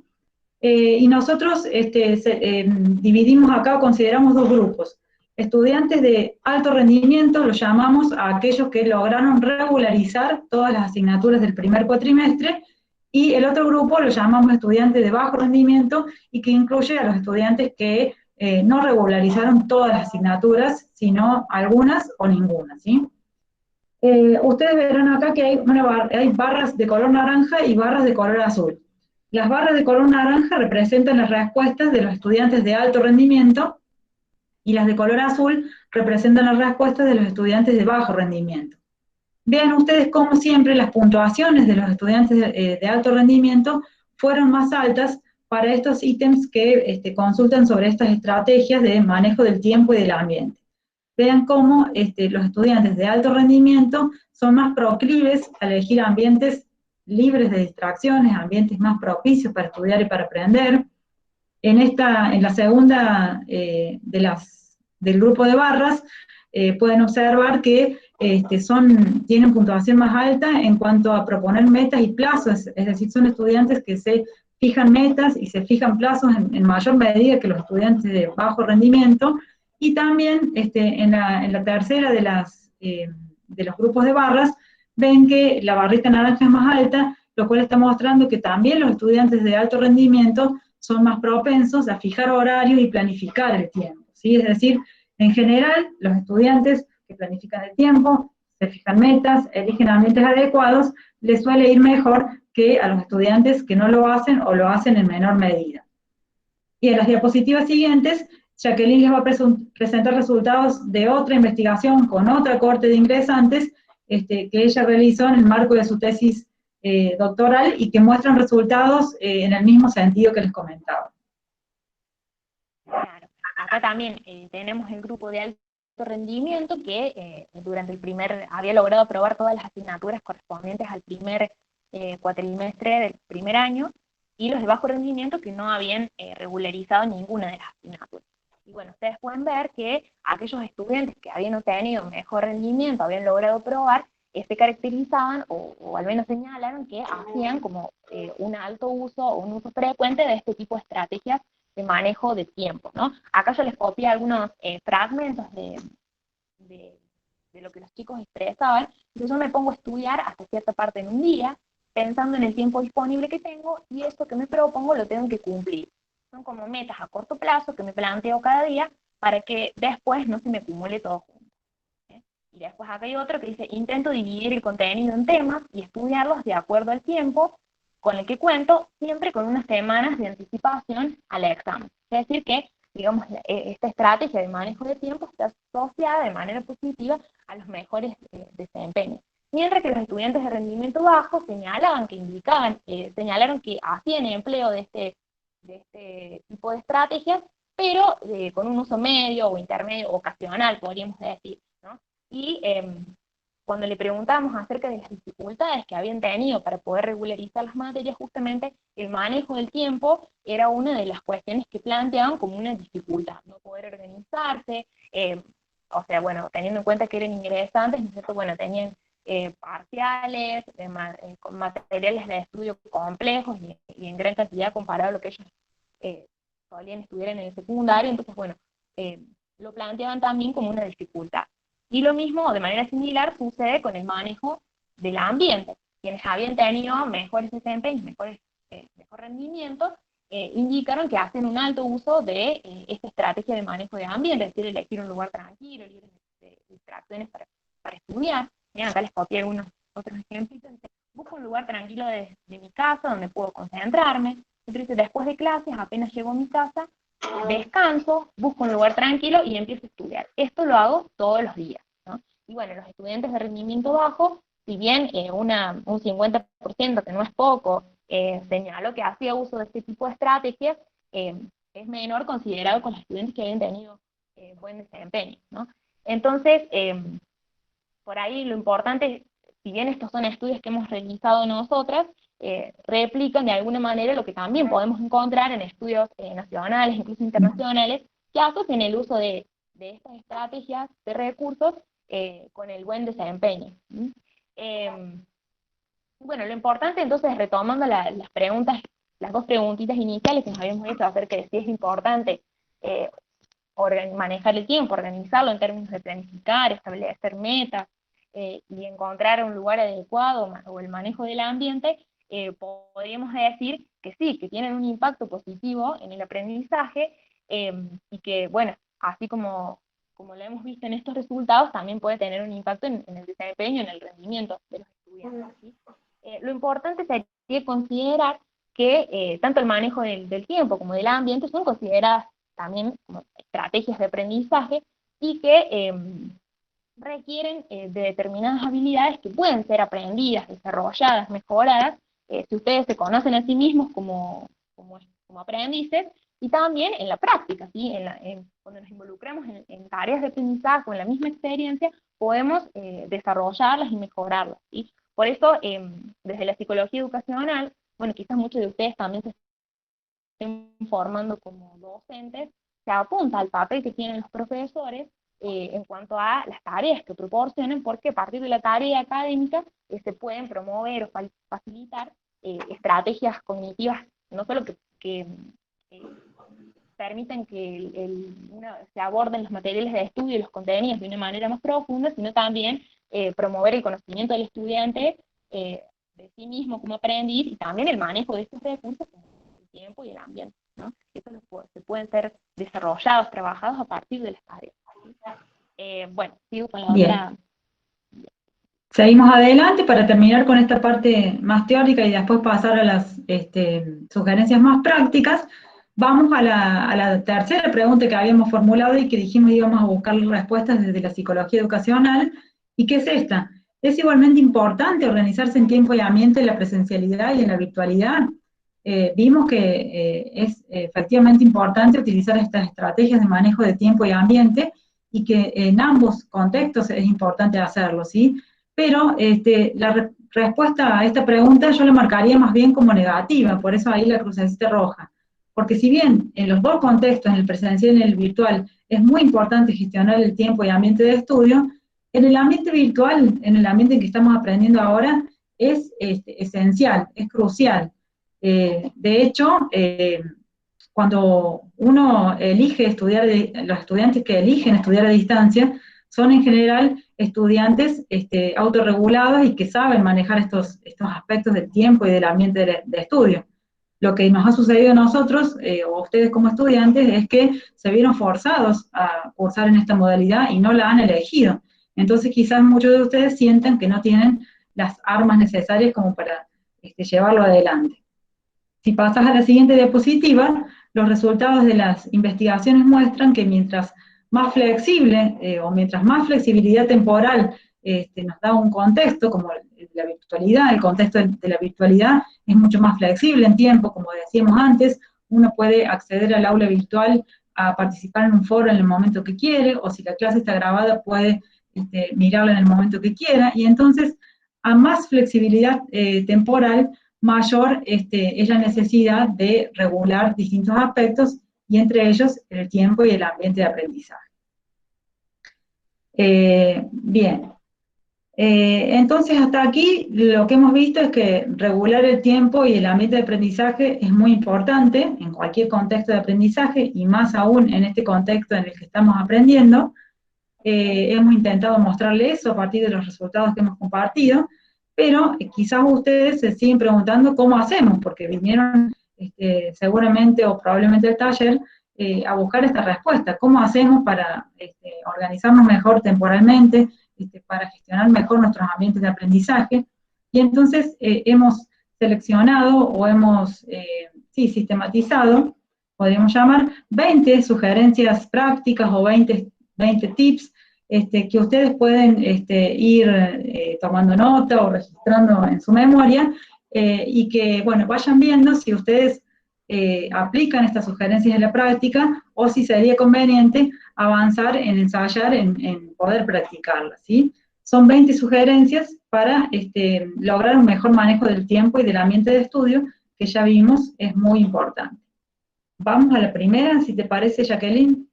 Y nosotros dividimos acá, consideramos dos grupos. Estudiantes de alto rendimiento, los llamamos a aquellos que lograron regularizar todas las asignaturas del primer cuatrimestre, y el otro grupo lo llamamos estudiantes de bajo rendimiento, y que incluye a los estudiantes que no regularizaron todas las asignaturas, sino algunas o ninguna, ¿sí? Ustedes verán acá que hay barras de color naranja y barras de color azul. Las barras de color naranja representan las respuestas de los estudiantes de alto rendimiento, y las de color azul representan las respuestas de los estudiantes de bajo rendimiento. Vean ustedes cómo siempre las puntuaciones de los estudiantes de alto rendimiento fueron más altas para estos ítems que consultan sobre estas estrategias de manejo del tiempo y del ambiente. Vean cómo los estudiantes de alto rendimiento son más proclives a elegir ambientes libres de distracciones, ambientes más propicios para estudiar y para aprender. En la segunda del grupo de barras, pueden observar que tienen puntuación más alta en cuanto a proponer metas y plazos, es decir, son estudiantes que se fijan metas y se fijan plazos en mayor medida que los estudiantes de bajo rendimiento. Y también en la tercera de los grupos de barras, ven que la barrita naranja es más alta, lo cual está mostrando que también los estudiantes de alto rendimiento son más propensos a fijar horarios y planificar el tiempo, ¿sí? Es decir, en general, los estudiantes que planifican el tiempo, se fijan metas, eligen ambientes adecuados, les suele ir mejor que a los estudiantes que no lo hacen o lo hacen en menor medida. Y en las diapositivas siguientes, Jacqueline les va a presentar resultados de otra investigación con otra cohorte de ingresantes que ella realizó en el marco de su tesis doctoral y que muestran resultados en el mismo sentido que les comentaba. Claro, acá también tenemos el grupo de alto rendimiento que durante había logrado aprobar todas las asignaturas correspondientes al primer cuatrimestre del primer año, y los de bajo rendimiento que no habían regularizado ninguna de las asignaturas. Y bueno, ustedes pueden ver que aquellos estudiantes que habían obtenido mejor rendimiento, habían logrado aprobar, se caracterizaban, o al menos señalaron que hacían como un alto uso o un uso frecuente de este tipo de estrategias de manejo de tiempo, ¿no? Acá yo les copié algunos fragmentos de lo que los chicos expresaban. Entonces yo me pongo a estudiar hasta cierta parte en un día, pensando en el tiempo disponible que tengo, y esto que me propongo lo tengo que cumplir. Son como metas a corto plazo que me planteo cada día para que después no se me acumule todo junto. Y después acá hay otro que dice, intento dividir el contenido en temas y estudiarlos de acuerdo al tiempo con el que cuento, siempre con unas semanas de anticipación al examen. Es decir que, digamos, esta estrategia de manejo de tiempo está asociada de manera positiva a los mejores desempeños. Mientras que los estudiantes de rendimiento bajo señalaron que hacían empleo de este tipo de estrategias, pero con un uso medio o intermedio, ocasional, podríamos decir, ¿no? Y cuando le preguntamos acerca de las dificultades que habían tenido para poder regularizar las materias, justamente el manejo del tiempo era una de las cuestiones que planteaban como una dificultad, no poder organizarse, o sea, bueno, teniendo en cuenta que eran ingresantes, ¿no es cierto? Bueno, tenían parciales, con materiales de estudio complejos y en gran cantidad comparado a lo que ellos solían estudiar en el secundario, entonces, bueno, lo planteaban también como una dificultad. Y lo mismo, de manera similar, sucede con el manejo del ambiente. Quienes habían tenido mejores desempeños, mejor rendimiento, indicaron que hacen un alto uso de esta estrategia de manejo de ambiente, es decir, elegir un lugar tranquilo, libre de distracciones para estudiar. Miren, acá les copié algunos otros ejemplos. Busco un lugar tranquilo de mi casa donde puedo concentrarme. Entonces, después de clases, apenas llego a mi casa, descanso, busco un lugar tranquilo y empiezo a estudiar. Esto lo hago todos los días, ¿no? Y bueno, los estudiantes de rendimiento bajo, si bien un 50%, que no es poco, señaló que hacía uso de este tipo de estrategias, es menor considerado con los estudiantes que habían tenido buen desempeño, ¿no? Entonces, por ahí lo importante, si bien estos son estudios que hemos realizado nosotras, replican de alguna manera lo que también podemos encontrar en estudios nacionales, incluso internacionales, que asocian el uso de estas estrategias de recursos con el buen desempeño. Bueno, lo importante entonces, retomando las preguntas, las dos preguntitas iniciales que nos habíamos hecho acerca de si es importante manejar el tiempo, organizarlo en términos de planificar, establecer metas, y encontrar un lugar adecuado, o el manejo del ambiente, podríamos decir que sí, que tienen un impacto positivo en el aprendizaje, y que, bueno, así como lo hemos visto en estos resultados, también puede tener un impacto en el desempeño, en el rendimiento de los estudiantes, ¿sí? Lo importante sería considerar que tanto el manejo del tiempo como del ambiente son consideradas también como estrategias de aprendizaje, y que requieren de determinadas habilidades que pueden ser aprendidas, desarrolladas, mejoradas, si ustedes se conocen a sí mismos como aprendices, y también en la práctica, ¿sí? Cuando nos involucramos en tareas de aprendizaje o en la misma experiencia, podemos desarrollarlas y mejorarlas, ¿sí? Por eso, desde la psicología educacional, bueno, quizás muchos de ustedes también se estén formando como docentes, se apunta al papel que tienen los profesores en cuanto a las tareas que proporcionen, porque a partir de la tarea académica se pueden promover o facilitar estrategias cognitivas, no solo que permiten que se aborden los materiales de estudio y los contenidos de una manera más profunda, sino también promover el conocimiento del estudiante de sí mismo como aprendiz, y también el manejo de estos recursos, como el tiempo y el ambiente, ¿no? Estos se pueden ser desarrollados, trabajados a partir de las tareas. Bueno, sigo con la otra. Seguimos adelante para terminar con esta parte más teórica y después pasar a las sugerencias más prácticas. Vamos a la tercera pregunta que habíamos formulado y que dijimos íbamos a buscar respuestas desde la psicología educacional, y que es esta: Es igualmente importante organizarse en tiempo y ambiente en la presencialidad y en la virtualidad. Vimos que es efectivamente importante utilizar estas estrategias de manejo de tiempo y ambiente y que en ambos contextos es importante hacerlo, ¿sí? Pero la respuesta a esta pregunta yo la marcaría más bien como negativa, por eso ahí la crucecita roja. Porque si bien en los dos contextos, en el presencial y en el virtual, es muy importante gestionar el tiempo y ambiente de estudio, en el ambiente virtual, en el ambiente en que estamos aprendiendo ahora, es esencial, es crucial. De hecho, cuando uno elige estudiar, los estudiantes que eligen estudiar a distancia, son en general estudiantes autorregulados y que saben manejar estos aspectos del tiempo y del ambiente de estudio. Lo que nos ha sucedido a nosotros, o a ustedes como estudiantes, es que se vieron forzados a cursar en esta modalidad y no la han elegido. Entonces quizás muchos de ustedes sientan que no tienen las armas necesarias como para llevarlo adelante. Si pasas a la siguiente diapositiva, los resultados de las investigaciones muestran que mientras más flexible o mientras más flexibilidad temporal nos da un contexto, como la virtualidad, el contexto de la virtualidad es mucho más flexible en tiempo, como decíamos antes, uno puede acceder al aula virtual a participar en un foro en el momento que quiere, o si la clase está grabada puede mirarla en el momento que quiera, y entonces a más flexibilidad temporal, mayor es la necesidad de regular distintos aspectos, y entre ellos el tiempo y el ambiente de aprendizaje. Bien, entonces hasta aquí lo que hemos visto es que regular el tiempo y el ambiente de aprendizaje es muy importante en cualquier contexto de aprendizaje, y más aún en este contexto en el que estamos aprendiendo. Hemos intentado mostrarle eso a partir de los resultados que hemos compartido, pero quizás ustedes se siguen preguntando cómo hacemos, porque vinieron seguramente o probablemente al taller a buscar esta respuesta. ¿Cómo hacemos para organizarnos mejor temporalmente, para gestionar mejor nuestros ambientes de aprendizaje? Y entonces hemos seleccionado o hemos sistematizado, podríamos llamar, 20 sugerencias prácticas o 20 tips que ustedes pueden ir tomando nota o registrando en su memoria, y que, bueno, vayan viendo si ustedes aplican estas sugerencias en la práctica, o si sería conveniente avanzar en ensayar, en poder practicarlas, ¿sí? Son 20 sugerencias para lograr un mejor manejo del tiempo y del ambiente de estudio, que ya vimos es muy importante. Vamos a la primera, si te parece, Jacqueline.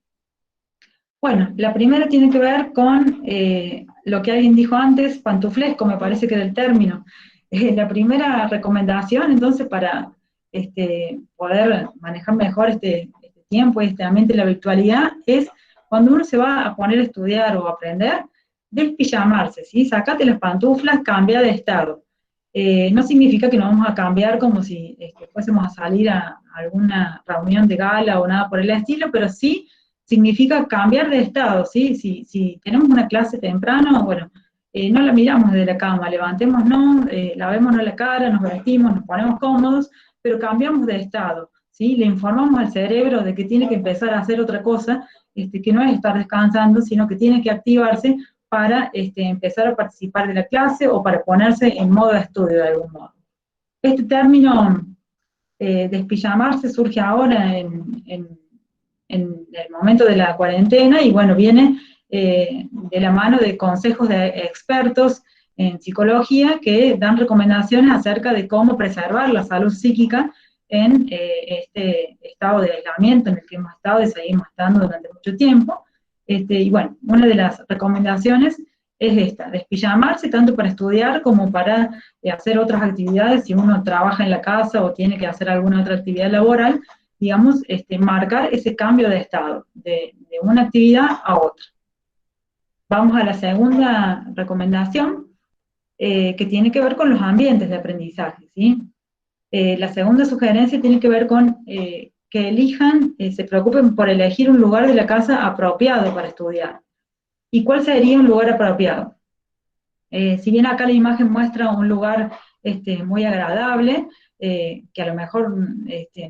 Bueno, la primera tiene que ver con lo que alguien dijo antes, pantuflesco, me parece que era el término. La primera recomendación, entonces, para poder manejar mejor este tiempo y este ambiente de la virtualidad, es cuando uno se va a poner a estudiar o a aprender, despijamarse, ¿sí? Sacate las pantuflas, cambia de estado. No significa que nos vamos a cambiar como si fuésemos a salir a alguna reunión de gala o nada por el estilo, pero sí significa cambiar de estado, ¿sí? Si tenemos una clase temprano, bueno, no la miramos desde la cama, levantémonos, lavémonos la cara, nos vestimos, nos ponemos cómodos, pero cambiamos de estado, ¿sí? Le informamos al cerebro de que tiene que empezar a hacer otra cosa, que no es estar descansando, sino que tiene que activarse para empezar a participar de la clase o para ponerse en modo de estudio de algún modo. Este término, despijamarse, surge ahora en el momento de la cuarentena, y bueno, viene de la mano de consejos de expertos en psicología que dan recomendaciones acerca de cómo preservar la salud psíquica en este estado de aislamiento en el que hemos estado y seguimos estando durante mucho tiempo. Y bueno, una de las recomendaciones es esta, despijamarse tanto para estudiar como para hacer otras actividades. Si uno trabaja en la casa o tiene que hacer alguna otra actividad laboral, digamos, marcar ese cambio de estado, de una actividad a otra. Vamos a la segunda recomendación, que tiene que ver con los ambientes de aprendizaje, ¿sí? La segunda sugerencia tiene que ver con que elijan, se preocupen por elegir un lugar de la casa apropiado para estudiar. ¿Y cuál sería un lugar apropiado? Si bien acá la imagen muestra un lugar muy agradable, que a lo mejor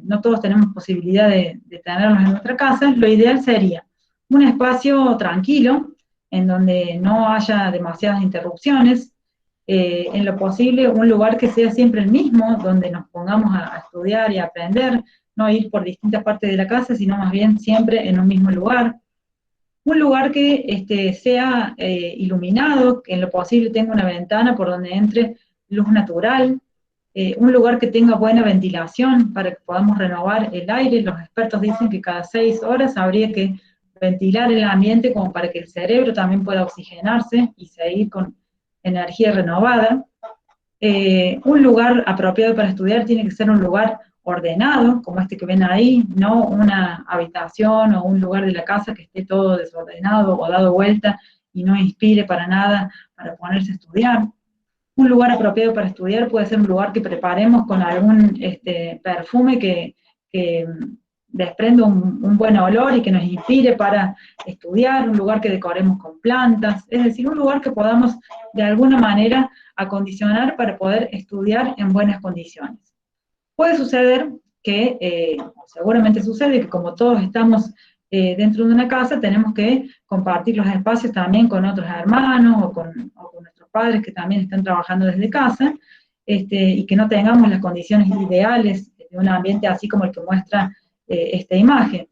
no todos tenemos posibilidad de tenerlos en nuestra casa, lo ideal sería un espacio tranquilo, en donde no haya demasiadas interrupciones, en lo posible un lugar que sea siempre el mismo, donde nos pongamos a estudiar y a aprender, no ir por distintas partes de la casa, sino más bien siempre en un mismo lugar. Un lugar que sea iluminado, que en lo posible tenga una ventana por donde entre luz natural, un lugar que tenga buena ventilación para que podamos renovar el aire. Los expertos dicen que cada 6 horas habría que ventilar el ambiente como para que el cerebro también pueda oxigenarse y seguir con energía renovada. Un lugar apropiado para estudiar tiene que ser un lugar ordenado, como este que ven ahí, no una habitación o un lugar de la casa que esté todo desordenado o dado vuelta y no inspire para nada para ponerse a estudiar. Un lugar apropiado para estudiar puede ser un lugar que preparemos con algún perfume que desprenda un buen olor y que nos inspire para estudiar, un lugar que decoremos con plantas, es decir, un lugar que podamos de alguna manera acondicionar para poder estudiar en buenas condiciones. Puede suceder que, seguramente sucede, que como todos estamos dentro de una casa, tenemos que compartir los espacios también con otros hermanos o con nuestros padres que también están trabajando desde casa, y que no tengamos las condiciones ideales de un ambiente así como el que muestra esta imagen.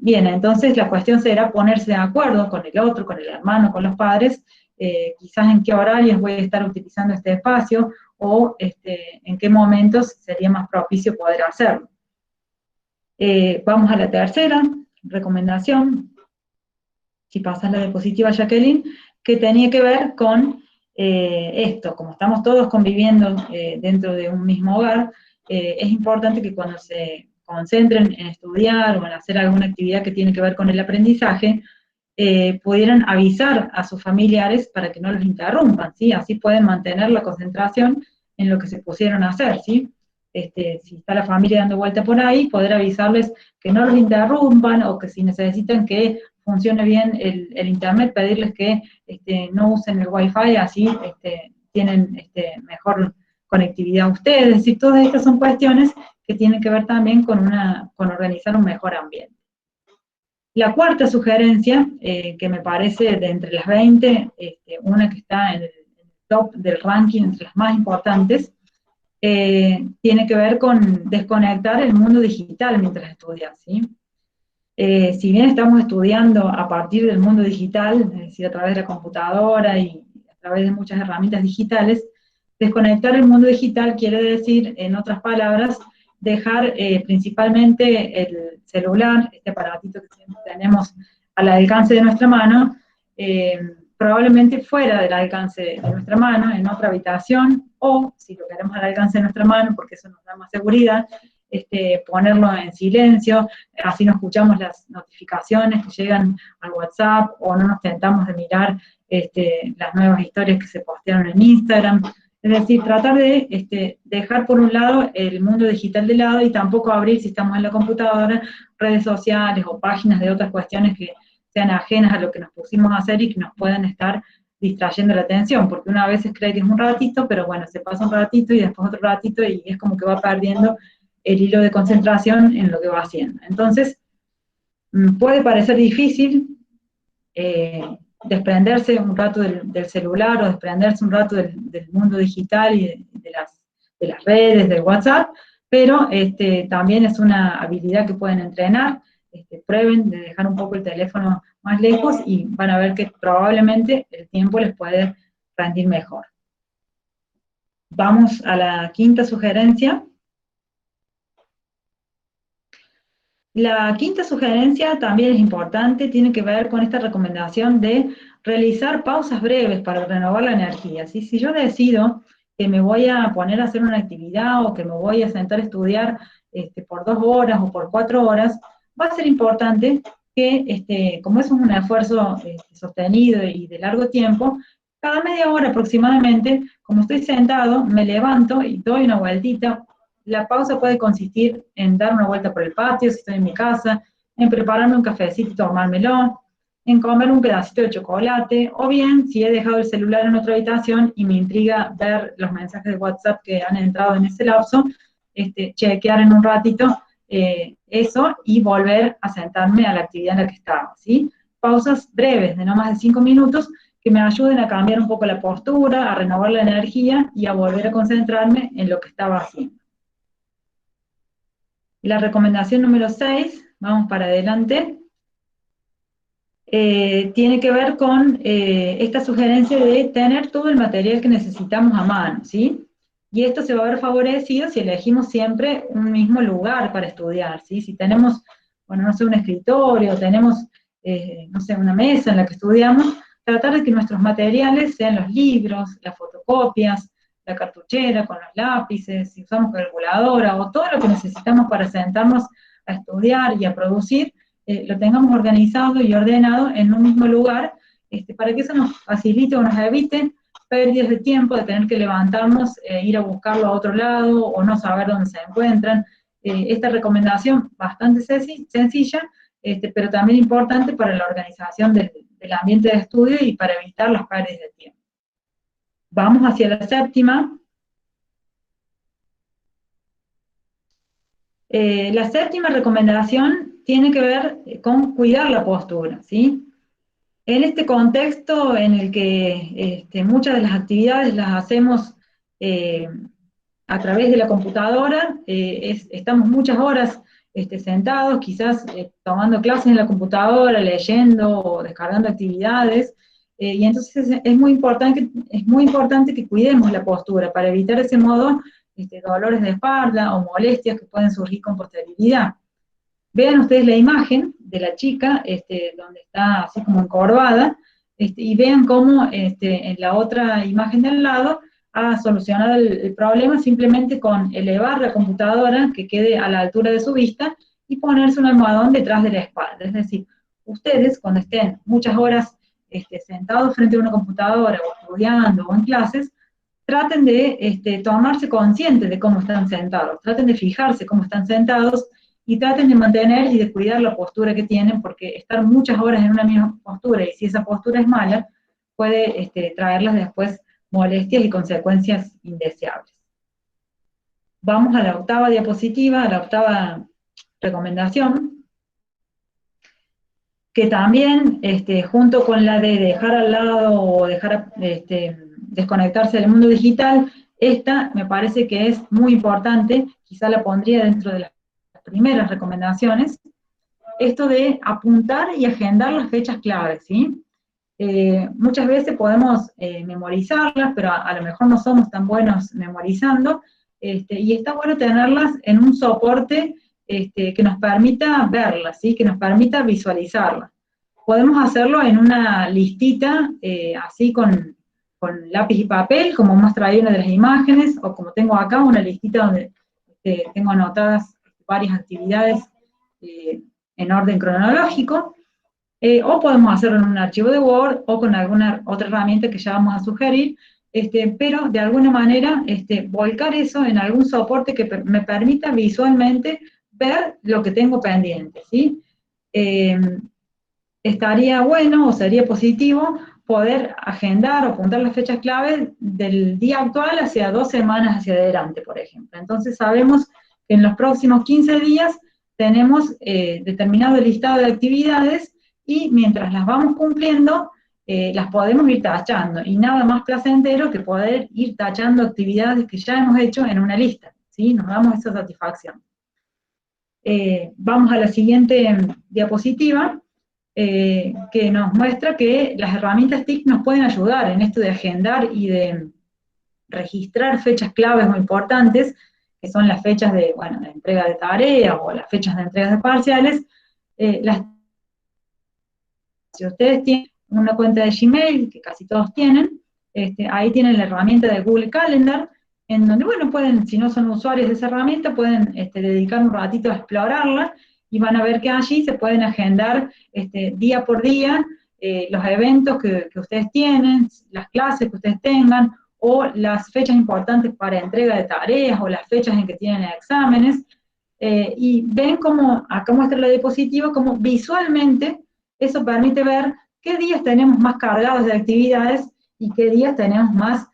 Bien, entonces la cuestión será ponerse de acuerdo con el otro, con el hermano, con los padres, quizás en qué horarios voy a estar utilizando este espacio, o en qué momentos sería más propicio poder hacerlo. Vamos a la tercera recomendación, si pasas la diapositiva, Jacqueline, que tenía que ver con esto. Como estamos todos conviviendo dentro de un mismo hogar, es importante que cuando se concentren en estudiar o en hacer alguna actividad que tiene que ver con el aprendizaje, pudieran avisar a sus familiares para que no los interrumpan, ¿sí? Así pueden mantener la concentración en lo que se pusieron a hacer, ¿sí? Si está la familia dando vuelta por ahí, poder avisarles que no los interrumpan, o que si necesitan que funcione bien el internet, pedirles que no usen el wifi, así tienen mejor conectividad ustedes. Es decir, todas estas son cuestiones que tienen que ver también con organizar un mejor ambiente. La cuarta sugerencia, que me parece de entre las 20, una que está en el top del ranking, entre las más importantes, tiene que ver con desconectar el mundo digital mientras estudias, ¿sí? Si bien estamos estudiando a partir del mundo digital, es decir, a través de la computadora y a través de muchas herramientas digitales, desconectar el mundo digital quiere decir, en otras palabras, dejar principalmente el celular, este aparatito que tenemos al alcance de nuestra mano, probablemente fuera del alcance de nuestra mano, en otra habitación, o si lo queremos al alcance de nuestra mano, porque eso nos da más seguridad, ponerlo en silencio, así no escuchamos las notificaciones que llegan al WhatsApp, o no nos tentamos de mirar las nuevas historias que se postearon en Instagram. Es decir, tratar de dejar por un lado el mundo digital de lado, y tampoco abrir, si estamos en la computadora, redes sociales o páginas de otras cuestiones que sean ajenas a lo que nos pusimos a hacer y que nos puedan estar distrayendo la atención, porque una a veces cree que es un ratito, pero bueno, se pasa un ratito y después otro ratito, y es como que va perdiendo el hilo de concentración en lo que va haciendo. Entonces, puede parecer difícil desprenderse un rato del celular, o desprenderse un rato del mundo digital y de las redes, del WhatsApp, pero también es una habilidad que pueden entrenar. Prueben de dejar un poco el teléfono más lejos y van a ver que probablemente el tiempo les puede rendir mejor. Vamos a la quinta sugerencia. La quinta sugerencia también es importante, tiene que ver con esta recomendación de realizar pausas breves para renovar la energía, ¿sí? Si yo decido que me voy a poner a hacer una actividad, o que me voy a sentar a estudiar por 2 horas o por 4 horas, va a ser importante que, como eso es un esfuerzo sostenido y de largo tiempo, cada media hora aproximadamente, como estoy sentado, me levanto y doy una vueltita. La pausa puede consistir en dar una vuelta por el patio, si estoy en mi casa, en prepararme un cafecito y tomármelo, en comer un pedacito de chocolate, o bien, si he dejado el celular en otra habitación y me intriga ver los mensajes de WhatsApp que han entrado en ese lapso, chequear en un ratito eso y volver a sentarme a la actividad en la que estaba, ¿sí? Pausas breves, de no más de 5 minutos, que me ayuden a cambiar un poco la postura, a renovar la energía y a volver a concentrarme en lo que estaba haciendo. La recomendación número 6, vamos para adelante, tiene que ver con esta sugerencia de tener todo el material que necesitamos a mano, ¿sí? Y esto se va a ver favorecido si elegimos siempre un mismo lugar para estudiar, ¿sí? Si tenemos, bueno, no sé, un escritorio, tenemos, no sé, una mesa en la que estudiamos, tratar de que nuestros materiales sean los libros, las fotocopias, la cartuchera con los lápices, si usamos calculadora, o todo lo que necesitamos para sentarnos a estudiar y a producir, lo tengamos organizado y ordenado en un mismo lugar, para que eso nos facilite o nos evite pérdidas de tiempo, de tener que levantarnos, ir a buscarlo a otro lado, o no saber dónde se encuentran. Esta recomendación bastante sencilla, pero también importante para la organización del ambiente de estudio y para evitar las pérdidas de tiempo. Vamos hacia la séptima. La séptima recomendación tiene que ver con cuidar la postura, ¿sí? En este contexto en el que muchas de las actividades las hacemos a través de la computadora, estamos muchas horas sentados, quizás tomando clases en la computadora, leyendo o descargando actividades, y entonces es muy importante que cuidemos la postura para evitar ese modo dolores de espalda o molestias que pueden surgir con posterioridad. Vean ustedes la imagen de la chica, donde está así como encorvada, y vean cómo en la otra imagen del lado ha solucionado el problema simplemente con elevar la computadora que quede a la altura de su vista y ponerse un almohadón detrás de la espalda. Es decir, ustedes cuando estén muchas horas sentados frente a una computadora o estudiando o en clases, traten de tomarse conscientes de cómo están sentados, traten de fijarse cómo están sentados, y traten de mantener y de cuidar la postura que tienen, porque estar muchas horas en una misma postura, y si esa postura es mala, puede traerles después molestias y consecuencias indeseables. Vamos a la octava diapositiva, a la octava recomendación, que también, junto con la de dejar al lado o dejar desconectarse del mundo digital, esta me parece que es muy importante, quizá la pondría dentro de las primeras recomendaciones, esto de apuntar y agendar las fechas claves, ¿sí? Muchas veces podemos memorizarlas, pero a lo mejor no somos tan buenos memorizando, y está bueno tenerlas en un soporte que nos permita verlas, ¿sí? Que nos permita visualizarlas. Podemos hacerlo en una listita, así con lápiz y papel, como muestra ahí una de las imágenes, o como tengo acá, una listita donde tengo anotadas varias actividades en orden cronológico, o podemos hacerlo en un archivo de Word o con alguna otra herramienta que ya vamos a sugerir, pero de alguna manera volcar eso en algún soporte que me permita visualmente ver lo que tengo pendiente, ¿sí? Estaría bueno o sería positivo poder agendar o apuntar las fechas claves del día actual hacia 2 semanas hacia adelante, por ejemplo. Entonces sabemos que en los próximos 15 días tenemos determinado listado de actividades, y mientras las vamos cumpliendo, las podemos ir tachando, y nada más placentero que poder ir tachando actividades que ya hemos hecho en una lista, ¿sí? Nos damos esa satisfacción. Vamos a la siguiente diapositiva, que nos muestra que las herramientas TIC nos pueden ayudar en esto de agendar y de registrar fechas claves muy importantes, que son las fechas de entrega de tareas o las fechas de entregas de parciales. Si ustedes tienen una cuenta de Gmail, que casi todos tienen, ahí tienen la herramienta de Google Calendar, en donde, pueden, si no son usuarios de esa herramienta, pueden dedicar un ratito a explorarla, y van a ver que allí se pueden agendar día por día los eventos que ustedes tienen, las clases que ustedes tengan, o las fechas importantes para entrega de tareas, o las fechas en que tienen exámenes, y ven cómo, acá muestra la diapositiva, cómo visualmente eso permite ver qué días tenemos más cargados de actividades y qué días tenemos más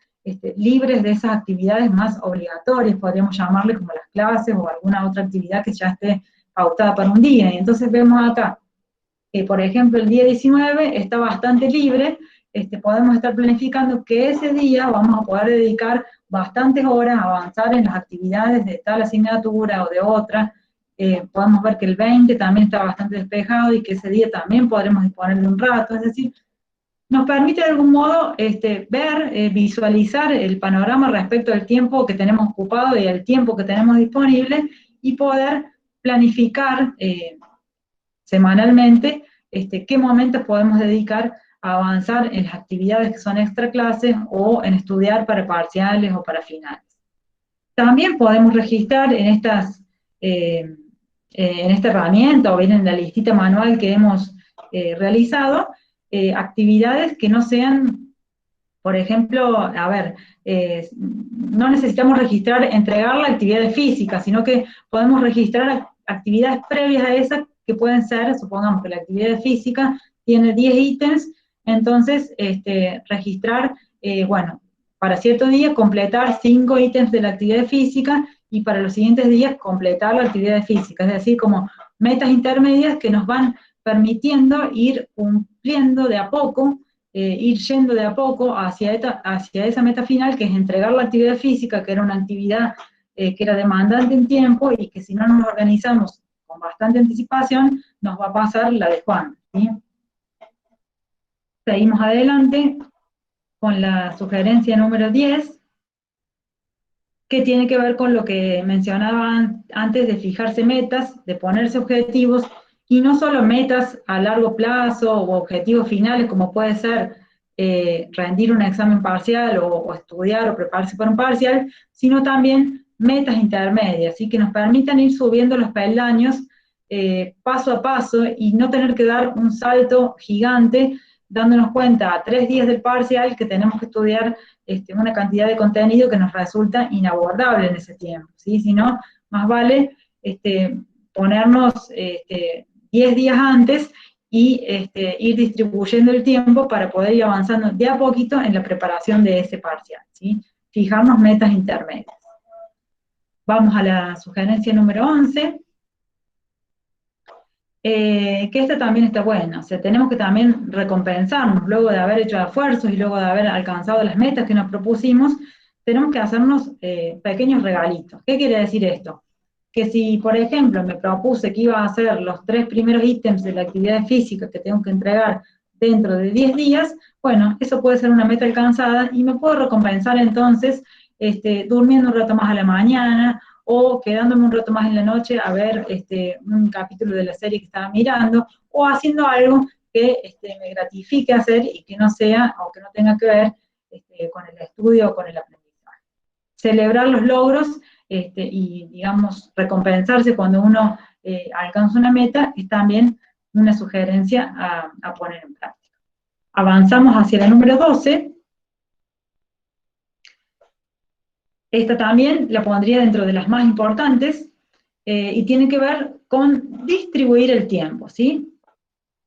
libres de esas actividades más obligatorias, podríamos llamarle, como las clases o alguna otra actividad que ya esté pautada para un día. Y entonces vemos acá que, por ejemplo, el día 19 está bastante libre, podemos estar planificando que ese día vamos a poder dedicar bastantes horas a avanzar en las actividades de tal asignatura o de otra. Podemos ver que el 20 también está bastante despejado y que ese día también podremos disponer de un rato, es decir, nos permite de algún modo ver, visualizar el panorama respecto al tiempo que tenemos ocupado y al tiempo que tenemos disponible y poder planificar semanalmente qué momentos podemos dedicar a avanzar en las actividades que son extra clases o en estudiar para parciales o para finales. También podemos registrar en esta herramienta o bien en la listita manual que hemos realizado, actividades que no sean, por ejemplo, no necesitamos registrar, entregar la actividad de física, sino que podemos registrar actividades previas a esas que pueden ser, supongamos que la actividad de física tiene 10 ítems, entonces registrar, bueno, para cierto día completar 5 ítems de la actividad de física y para los siguientes días completar la actividad de física, es decir, como metas intermedias que nos van permitiendo ir cumpliendo de a poco, ir yendo de a poco hacia esa meta final, que es entregar la actividad física, que era una actividad que era demandante en tiempo y que si no nos organizamos con bastante anticipación, nos va a pasar la de Juan, ¿sí? Seguimos adelante con la sugerencia número 10, que tiene que ver con lo que mencionaba antes de fijarse metas, de ponerse objetivos, y no solo metas a largo plazo o objetivos finales, como puede ser rendir un examen parcial o estudiar o prepararse para un parcial, sino también metas intermedias, ¿sí? Que nos permitan ir subiendo los peldaños paso a paso y no tener que dar un salto gigante, dándonos cuenta a 3 días del parcial que tenemos que estudiar una cantidad de contenido que nos resulta inabordable en ese tiempo, ¿sí? Si no, más vale ponernos 10 días antes y ir distribuyendo el tiempo para poder ir avanzando de a poquito en la preparación de ese parcial, ¿sí? Fijarnos metas intermedias. Vamos a la sugerencia número 11, que esta también está buena, o sea, tenemos que también recompensarnos, luego de haber hecho esfuerzos y luego de haber alcanzado las metas que nos propusimos, tenemos que hacernos pequeños regalitos. ¿Qué quiere decir esto? Que si, por ejemplo, me propuse que iba a hacer los 3 primeros ítems de la actividad física que tengo que entregar dentro de 10 días, bueno, eso puede ser una meta alcanzada y me puedo recompensar entonces durmiendo un rato más a la mañana, o quedándome un rato más en la noche a ver un capítulo de la serie que estaba mirando, o haciendo algo que me gratifique hacer y que no sea, o que no tenga que ver con el estudio o con el aprendizaje. Celebrar los logros y, digamos, recompensarse cuando uno alcanza una meta es también una sugerencia a poner en práctica. Avanzamos hacia la número 12. Esta también la pondría dentro de las más importantes y tiene que ver con distribuir el tiempo, ¿sí?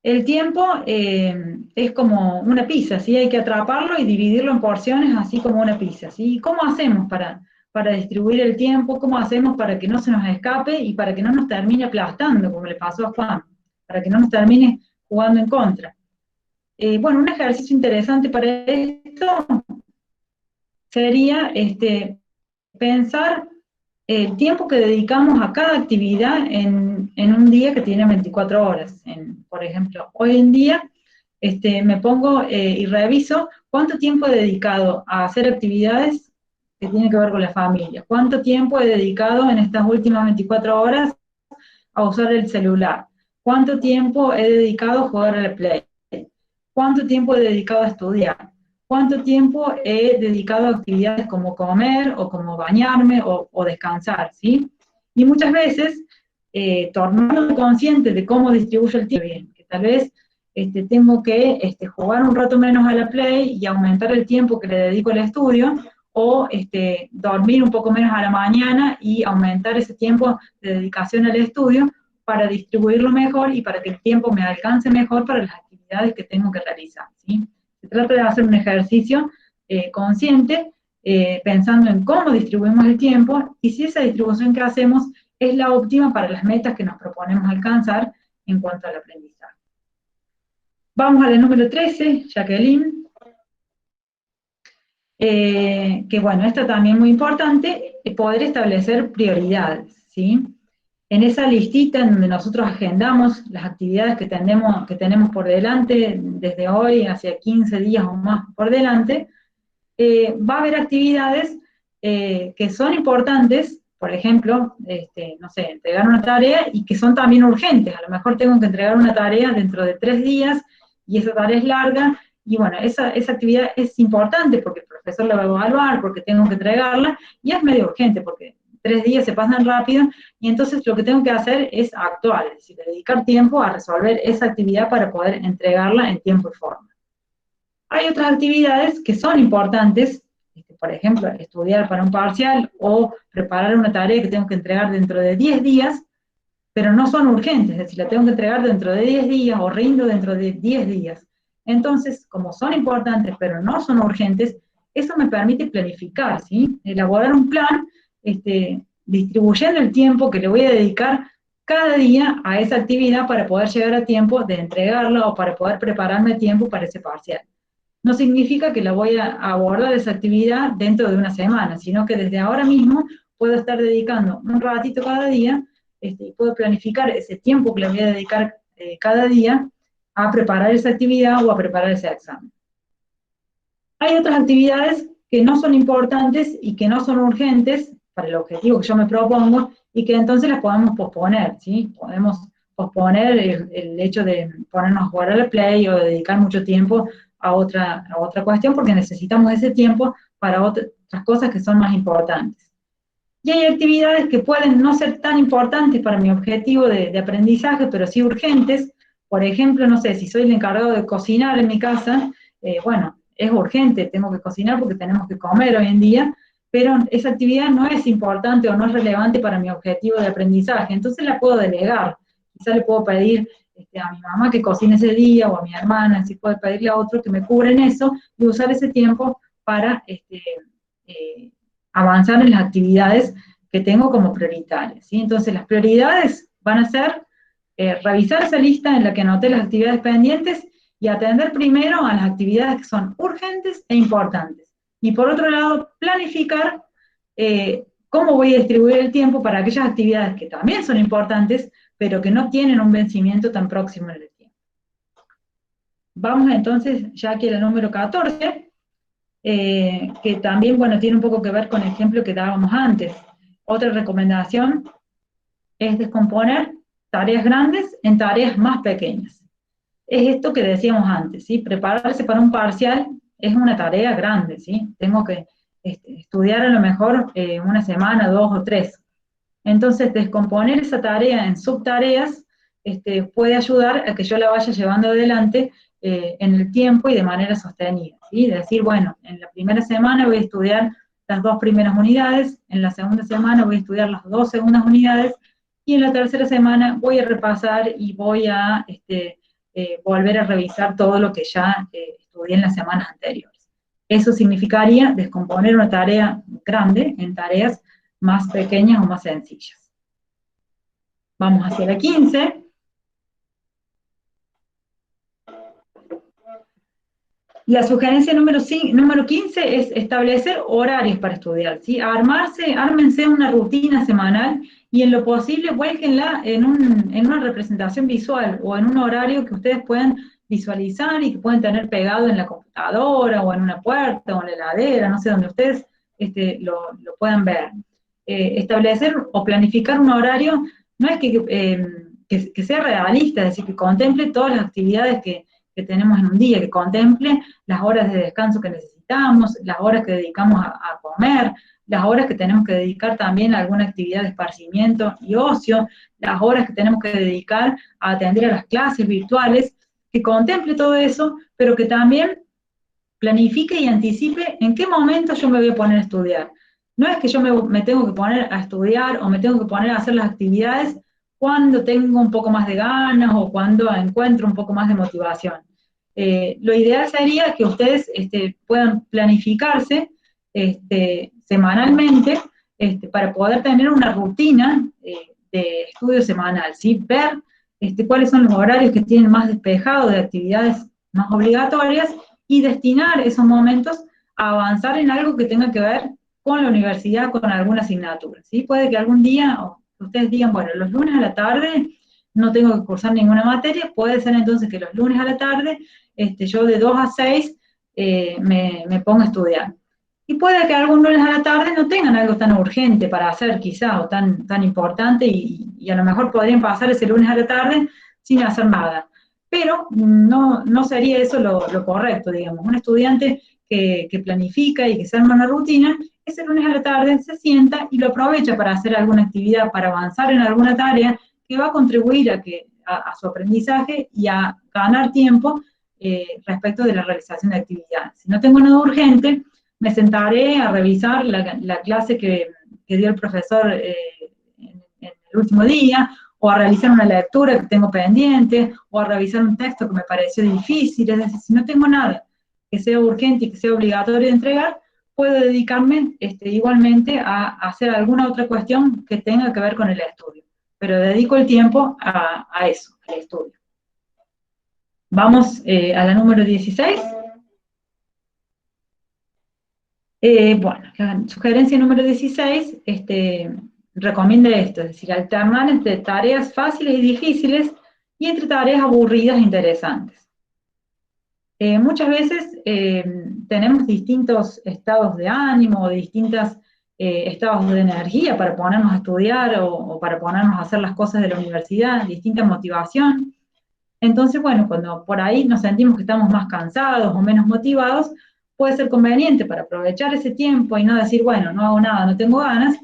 El tiempo es como una pizza, ¿sí? Hay que atraparlo y dividirlo en porciones, así como una pizza, ¿sí? ¿Cómo hacemos para distribuir el tiempo? ¿Cómo hacemos para que no se nos escape y para que no nos termine aplastando, como le pasó a Juan? Para que no nos termine jugando en contra. Bueno, un ejercicio interesante para esto sería pensar el tiempo que dedicamos a cada actividad en un día que tiene 24 horas. Por ejemplo, hoy en día me pongo y reviso cuánto tiempo he dedicado a hacer actividades que tienen que ver con la familia, cuánto tiempo he dedicado en estas últimas 24 horas a usar el celular, cuánto tiempo he dedicado a jugar a la Play, cuánto tiempo he dedicado a estudiar, cuánto tiempo he dedicado a actividades como comer o como bañarme o descansar, ¿sí? Y muchas veces, tornándome consciente de cómo distribuyo el tiempo, que tal vez tengo que jugar un rato menos a la Play y aumentar el tiempo que le dedico al estudio, o dormir un poco menos a la mañana y aumentar ese tiempo de dedicación al estudio para distribuirlo mejor y para que el tiempo me alcance mejor para las actividades que tengo que realizar, ¿sí? Se trata de hacer un ejercicio consciente, pensando en cómo distribuimos el tiempo y si esa distribución que hacemos es la óptima para las metas que nos proponemos alcanzar en cuanto al aprendizaje. Vamos a la número 13, Jacqueline. que bueno, esto también es muy importante, poder establecer prioridades, ¿sí? En esa listita en donde nosotros agendamos las actividades que tenemos por delante, desde hoy hacia 15 días o más por delante, va a haber actividades que son importantes, por ejemplo, no sé, entregar una tarea y que son también urgentes. A lo mejor tengo que entregar una tarea dentro de 3 días y esa tarea es larga, y bueno, esa actividad es importante porque el profesor la va a evaluar, porque tengo que entregarla, y es medio urgente porque 3 días se pasan rápido, y entonces lo que tengo que hacer es actuar, es decir, dedicar tiempo a resolver esa actividad para poder entregarla en tiempo y forma. Hay otras actividades que son importantes, por ejemplo, estudiar para un parcial o preparar una tarea que tengo que entregar dentro de 10 días, pero no son urgentes, es decir, la tengo que entregar dentro de 10 días o rindo dentro de 10 días. Entonces, como son importantes pero no son urgentes, eso me permite planificar, ¿sí? Elaborar un plan, distribuyendo el tiempo que le voy a dedicar cada día a esa actividad para poder llegar a tiempo de entregarla o para poder prepararme a tiempo para ese parcial. No significa que la voy a abordar esa actividad dentro de una semana, sino que desde ahora mismo puedo estar dedicando un ratito cada día, y puedo planificar ese tiempo que le voy a dedicar cada día a preparar esa actividad o a preparar ese examen. Hay otras actividades que no son importantes y que no son urgentes para el objetivo que yo me propongo y que entonces las podemos posponer, ¿sí? Podemos posponer el hecho de ponernos a jugar a la Play o dedicar mucho tiempo a otra cuestión porque necesitamos ese tiempo para otras cosas que son más importantes. Y hay actividades que pueden no ser tan importantes para mi objetivo de aprendizaje, pero sí urgentes. Por ejemplo, no sé, si soy el encargado de cocinar en mi casa, bueno, es urgente, tengo que cocinar porque tenemos que comer hoy en día, pero esa actividad no es importante o no es relevante para mi objetivo de aprendizaje, entonces la puedo delegar. Quizá le puedo pedir a mi mamá que cocine ese día, o a mi hermana, si puede pedirle a otro que me cubren eso, y usar ese tiempo para avanzar en las actividades que tengo como prioritarias, ¿sí? Entonces las prioridades van a ser revisar esa lista en la que anoté las actividades pendientes y atender primero a las actividades que son urgentes e importantes. Y por otro lado, planificar cómo voy a distribuir el tiempo para aquellas actividades que también son importantes, pero que no tienen un vencimiento tan próximo en el tiempo. Vamos entonces ya aquí a la número 14, que también, bueno, tiene un poco que ver con el ejemplo que dábamos antes. Otra recomendación es descomponer tareas grandes en tareas más pequeñas. Es esto que decíamos antes, ¿sí? Prepararse para un parcial es una tarea grande, ¿sí? Tengo que estudiar a lo mejor una semana, 2 o 3. Entonces, descomponer esa tarea en subtareas puede ayudar a que yo la vaya llevando adelante en el tiempo y de manera sostenida, ¿sí? Decir, bueno, en la primera semana voy a estudiar las 2 primeras unidades, en la segunda semana voy a estudiar las 2 segundas unidades, y en la tercera semana voy a repasar y voy a volver a revisar todo lo que ya estudié en las semanas anteriores. Eso significaría descomponer una tarea grande en tareas más pequeñas o más sencillas. Vamos hacia la 15. La sugerencia número 15 es establecer horarios para estudiar, ¿sí? Ármense una rutina semanal y en lo posible vuélquenla en una representación visual o en un horario que ustedes puedan visualizar y que pueden tener pegado en la computadora o en una puerta o en la heladera, no sé, donde ustedes lo puedan ver. Establecer o planificar un horario no es que sea realista, es decir, que contemple todas las actividades que tenemos en un día, que contemple las horas de descanso que necesitamos, las horas que dedicamos a comer, las horas que tenemos que dedicar también a alguna actividad de esparcimiento y ocio, las horas que tenemos que dedicar a atender a las clases virtuales, que contemple todo eso, pero que también planifique y anticipe en qué momento yo me voy a poner a estudiar. No es que yo me tengo que poner a estudiar o me tengo que poner a hacer las actividades cuando tengo un poco más de ganas o cuando encuentro un poco más de motivación. Lo ideal sería que ustedes puedan planificarse semanalmente para poder tener una rutina de estudio semanal, ¿sí? Ver cuáles son los horarios que tienen más despejados de actividades más obligatorias y destinar esos momentos a avanzar en algo que tenga que ver con la universidad, con alguna asignatura, ¿sí? Puede que algún día ustedes digan, bueno, los lunes a la tarde no tengo que cursar ninguna materia, puede ser entonces que los lunes a la tarde, yo de 2 a 6 me ponga a estudiar. Y puede que algún lunes a la tarde no tengan algo tan urgente para hacer quizá, o tan importante, y a lo mejor podrían pasar ese lunes a la tarde sin hacer nada. Pero no sería eso lo correcto, digamos. Un estudiante que planifica y que se arma una rutina, ese lunes a la tarde se sienta y lo aprovecha para hacer alguna actividad, para avanzar en alguna tarea que va a contribuir a su aprendizaje y a ganar tiempo respecto de la realización de actividades. Si no tengo nada urgente, me sentaré a revisar la clase que dio el profesor en el último día, o a realizar una lectura que tengo pendiente, o a revisar un texto que me pareció difícil. Es decir, si no tengo nada que sea urgente y que sea obligatorio de entregar, puedo dedicarme igualmente a hacer alguna otra cuestión que tenga que ver con el estudio. Pero dedico el tiempo a eso, al estudio. Vamos a la número 16. Bueno, la sugerencia número 16 recomienda esto, es decir, alternar entre tareas fáciles y difíciles y entre tareas aburridas e interesantes. Muchas veces tenemos distintos estados de ánimo, distintos estados de energía para ponernos a estudiar o para ponernos a hacer las cosas de la universidad, distinta motivación. Entonces, bueno, cuando por ahí nos sentimos que estamos más cansados o menos motivados, puede ser conveniente para aprovechar ese tiempo y no decir, bueno, no hago nada, no tengo ganas,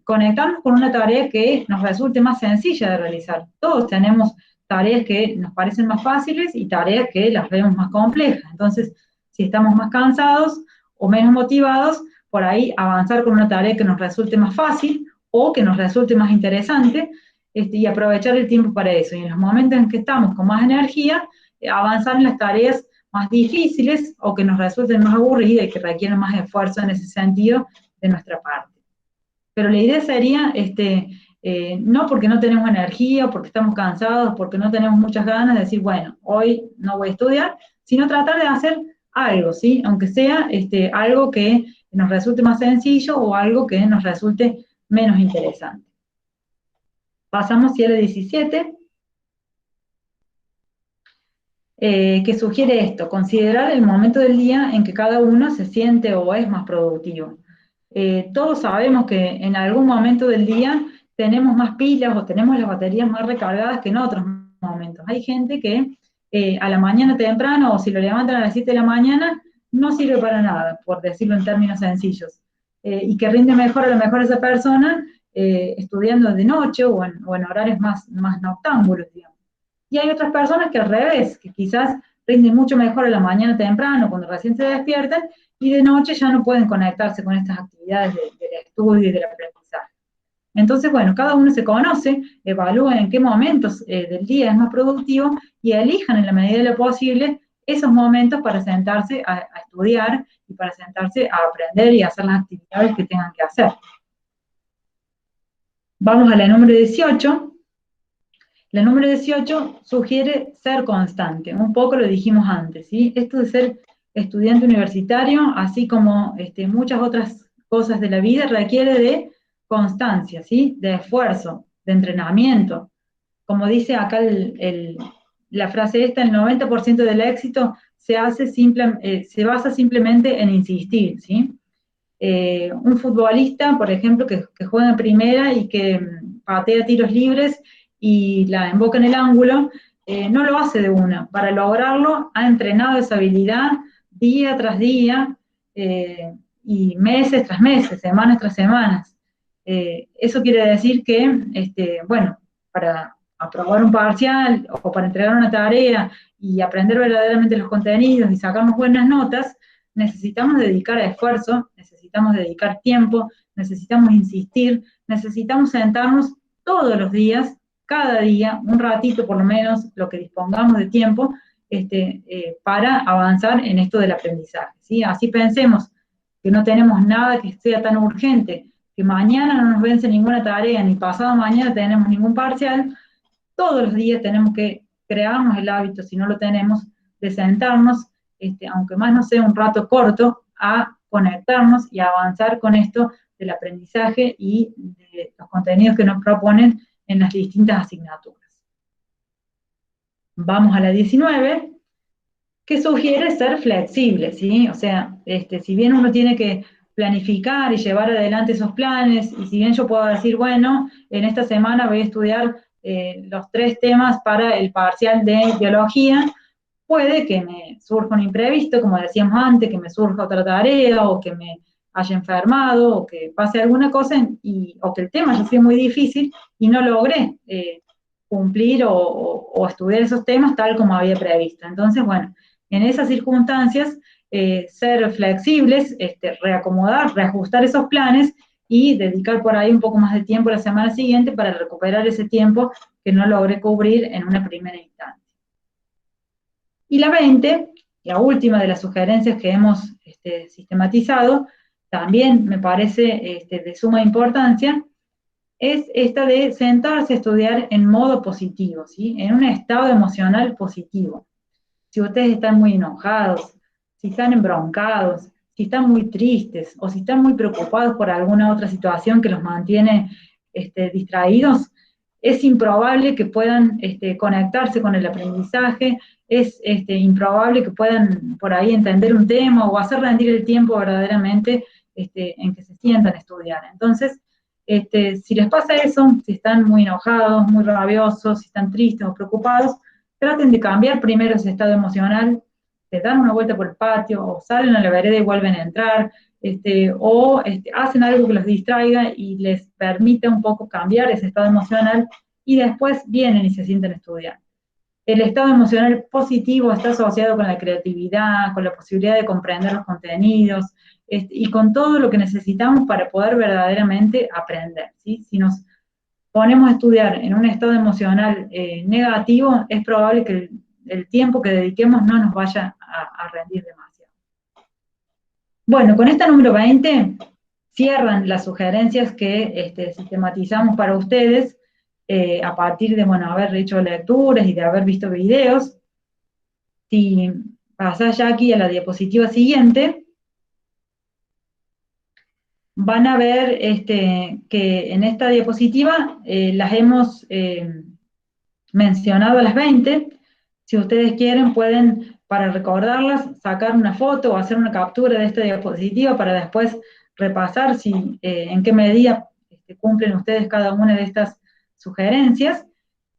conectarnos con una tarea que nos resulte más sencilla de realizar. Todos tenemos tareas que nos parecen más fáciles y tareas que las vemos más complejas. Entonces, si estamos más cansados o menos motivados, por ahí avanzar con una tarea que nos resulte más fácil o que nos resulte más interesante, y aprovechar el tiempo para eso. Y en los momentos en que estamos con más energía, avanzar en las tareas más difíciles o que nos resulten más aburridas y que requieren más esfuerzo en ese sentido de nuestra parte. Pero la idea sería, no porque no tenemos energía, porque estamos cansados, porque no tenemos muchas ganas de decir, bueno, hoy no voy a estudiar, sino tratar de hacer algo, ¿sí? Aunque sea algo que nos resulte más sencillo o algo que nos resulte menos interesante. Pasamos a la 17, que sugiere esto, considerar el momento del día en que cada uno se siente o es más productivo. Todos sabemos que en algún momento del día tenemos más pilas o tenemos las baterías más recargadas que en otros momentos. Hay gente que a la mañana temprano, o si lo levantan a las 7 de la mañana, no sirve para nada, por decirlo en términos sencillos, y que rinde mejor a lo mejor esa persona estudiando de noche o en horarios más noctámbulos, digamos. Y hay otras personas que al revés, que quizás rinden mucho mejor a la mañana temprano, cuando recién se despiertan, y de noche ya no pueden conectarse con estas actividades del estudio y del aprendizaje. Entonces, bueno, cada uno se conoce, evalúen en qué momentos del día es más productivo y elijan en la medida de lo posible esos momentos para sentarse a estudiar y para sentarse a aprender y a hacer las actividades que tengan que hacer. Vamos a la número 18. La número 18 sugiere ser constante, un poco lo dijimos antes, ¿sí? Esto de ser estudiante universitario, así como muchas otras cosas de la vida, requiere de constancia, ¿sí? De esfuerzo, de entrenamiento. Como dice acá la frase esta, el 90% del éxito se basa simplemente en insistir, ¿sí? Un futbolista, por ejemplo, que juega en primera y que patea tiros libres y la emboca en el ángulo, no lo hace de una. Para lograrlo ha entrenado esa habilidad día tras día, y meses tras meses, semanas tras semanas. Eso quiere decir que, bueno, para aprobar un parcial o para entregar una tarea y aprender verdaderamente los contenidos y sacarnos buenas notas, necesitamos dedicar esfuerzo, necesitamos dedicar tiempo, necesitamos insistir, necesitamos sentarnos todos los días, cada día, un ratito por lo menos, lo que dispongamos de tiempo, para avanzar en esto del aprendizaje, ¿sí? Así pensemos que no tenemos nada que sea tan urgente, que mañana no nos vence ninguna tarea, ni pasado mañana tenemos ningún parcial. Todos los días tenemos que crearnos el hábito, si no lo tenemos, de sentarnos aunque más no sea un rato corto, a conectarnos y a avanzar con esto del aprendizaje y de los contenidos que nos proponen en las distintas asignaturas. Vamos a la 19, que sugiere ser flexible, ¿sí? O sea, si bien uno tiene que planificar y llevar adelante esos planes, y si bien yo puedo decir, bueno, en esta semana voy a estudiar los 3 temas para el parcial de biología, puede que me surja un imprevisto, como decíamos antes, que me surja otra tarea, o que me haya enfermado, o que pase alguna cosa, o que el tema haya sido muy difícil y no logré cumplir o estudiar esos temas tal como había previsto. Entonces, bueno, en esas circunstancias, ser flexibles, reacomodar, reajustar esos planes y dedicar por ahí un poco más de tiempo la semana siguiente para recuperar ese tiempo que no logré cubrir en una primera instancia. Y la 20, la última de las sugerencias que hemos sistematizado, también me parece de suma importancia, es esta de sentarse a estudiar en modo positivo, ¿sí? En un estado emocional positivo. Si ustedes están muy enojados, si están embroncados, si están muy tristes o si están muy preocupados por alguna otra situación que los mantiene distraídos, es improbable que puedan conectarse con el aprendizaje, es improbable que puedan por ahí entender un tema o hacer rendir el tiempo verdaderamente en que se sientan a estudiar. Entonces, si les pasa eso, si están muy enojados, muy rabiosos, si están tristes o preocupados, traten de cambiar primero ese estado emocional, se dan una vuelta por el patio, o salen a la vereda y vuelven a entrar, hacen algo que los distraiga y les permita un poco cambiar ese estado emocional, y después vienen y se sienten a estudiar. El estado emocional positivo está asociado con la creatividad, con la posibilidad de comprender los contenidos, y con todo lo que necesitamos para poder verdaderamente aprender, ¿sí? Si nos ponemos a estudiar en un estado emocional negativo, es probable que el tiempo que dediquemos no nos vaya a rendir demasiado. Bueno, con esta número 20 cierran las sugerencias que sistematizamos para ustedes a partir de, bueno, haber hecho lecturas y de haber visto videos. Si pasás ya aquí a la diapositiva siguiente, van a ver que en esta diapositiva las hemos mencionado a las 20. Si ustedes quieren, pueden, para recordarlas, sacar una foto o hacer una captura de esta diapositiva para después repasar en qué medida cumplen ustedes cada una de estas sugerencias.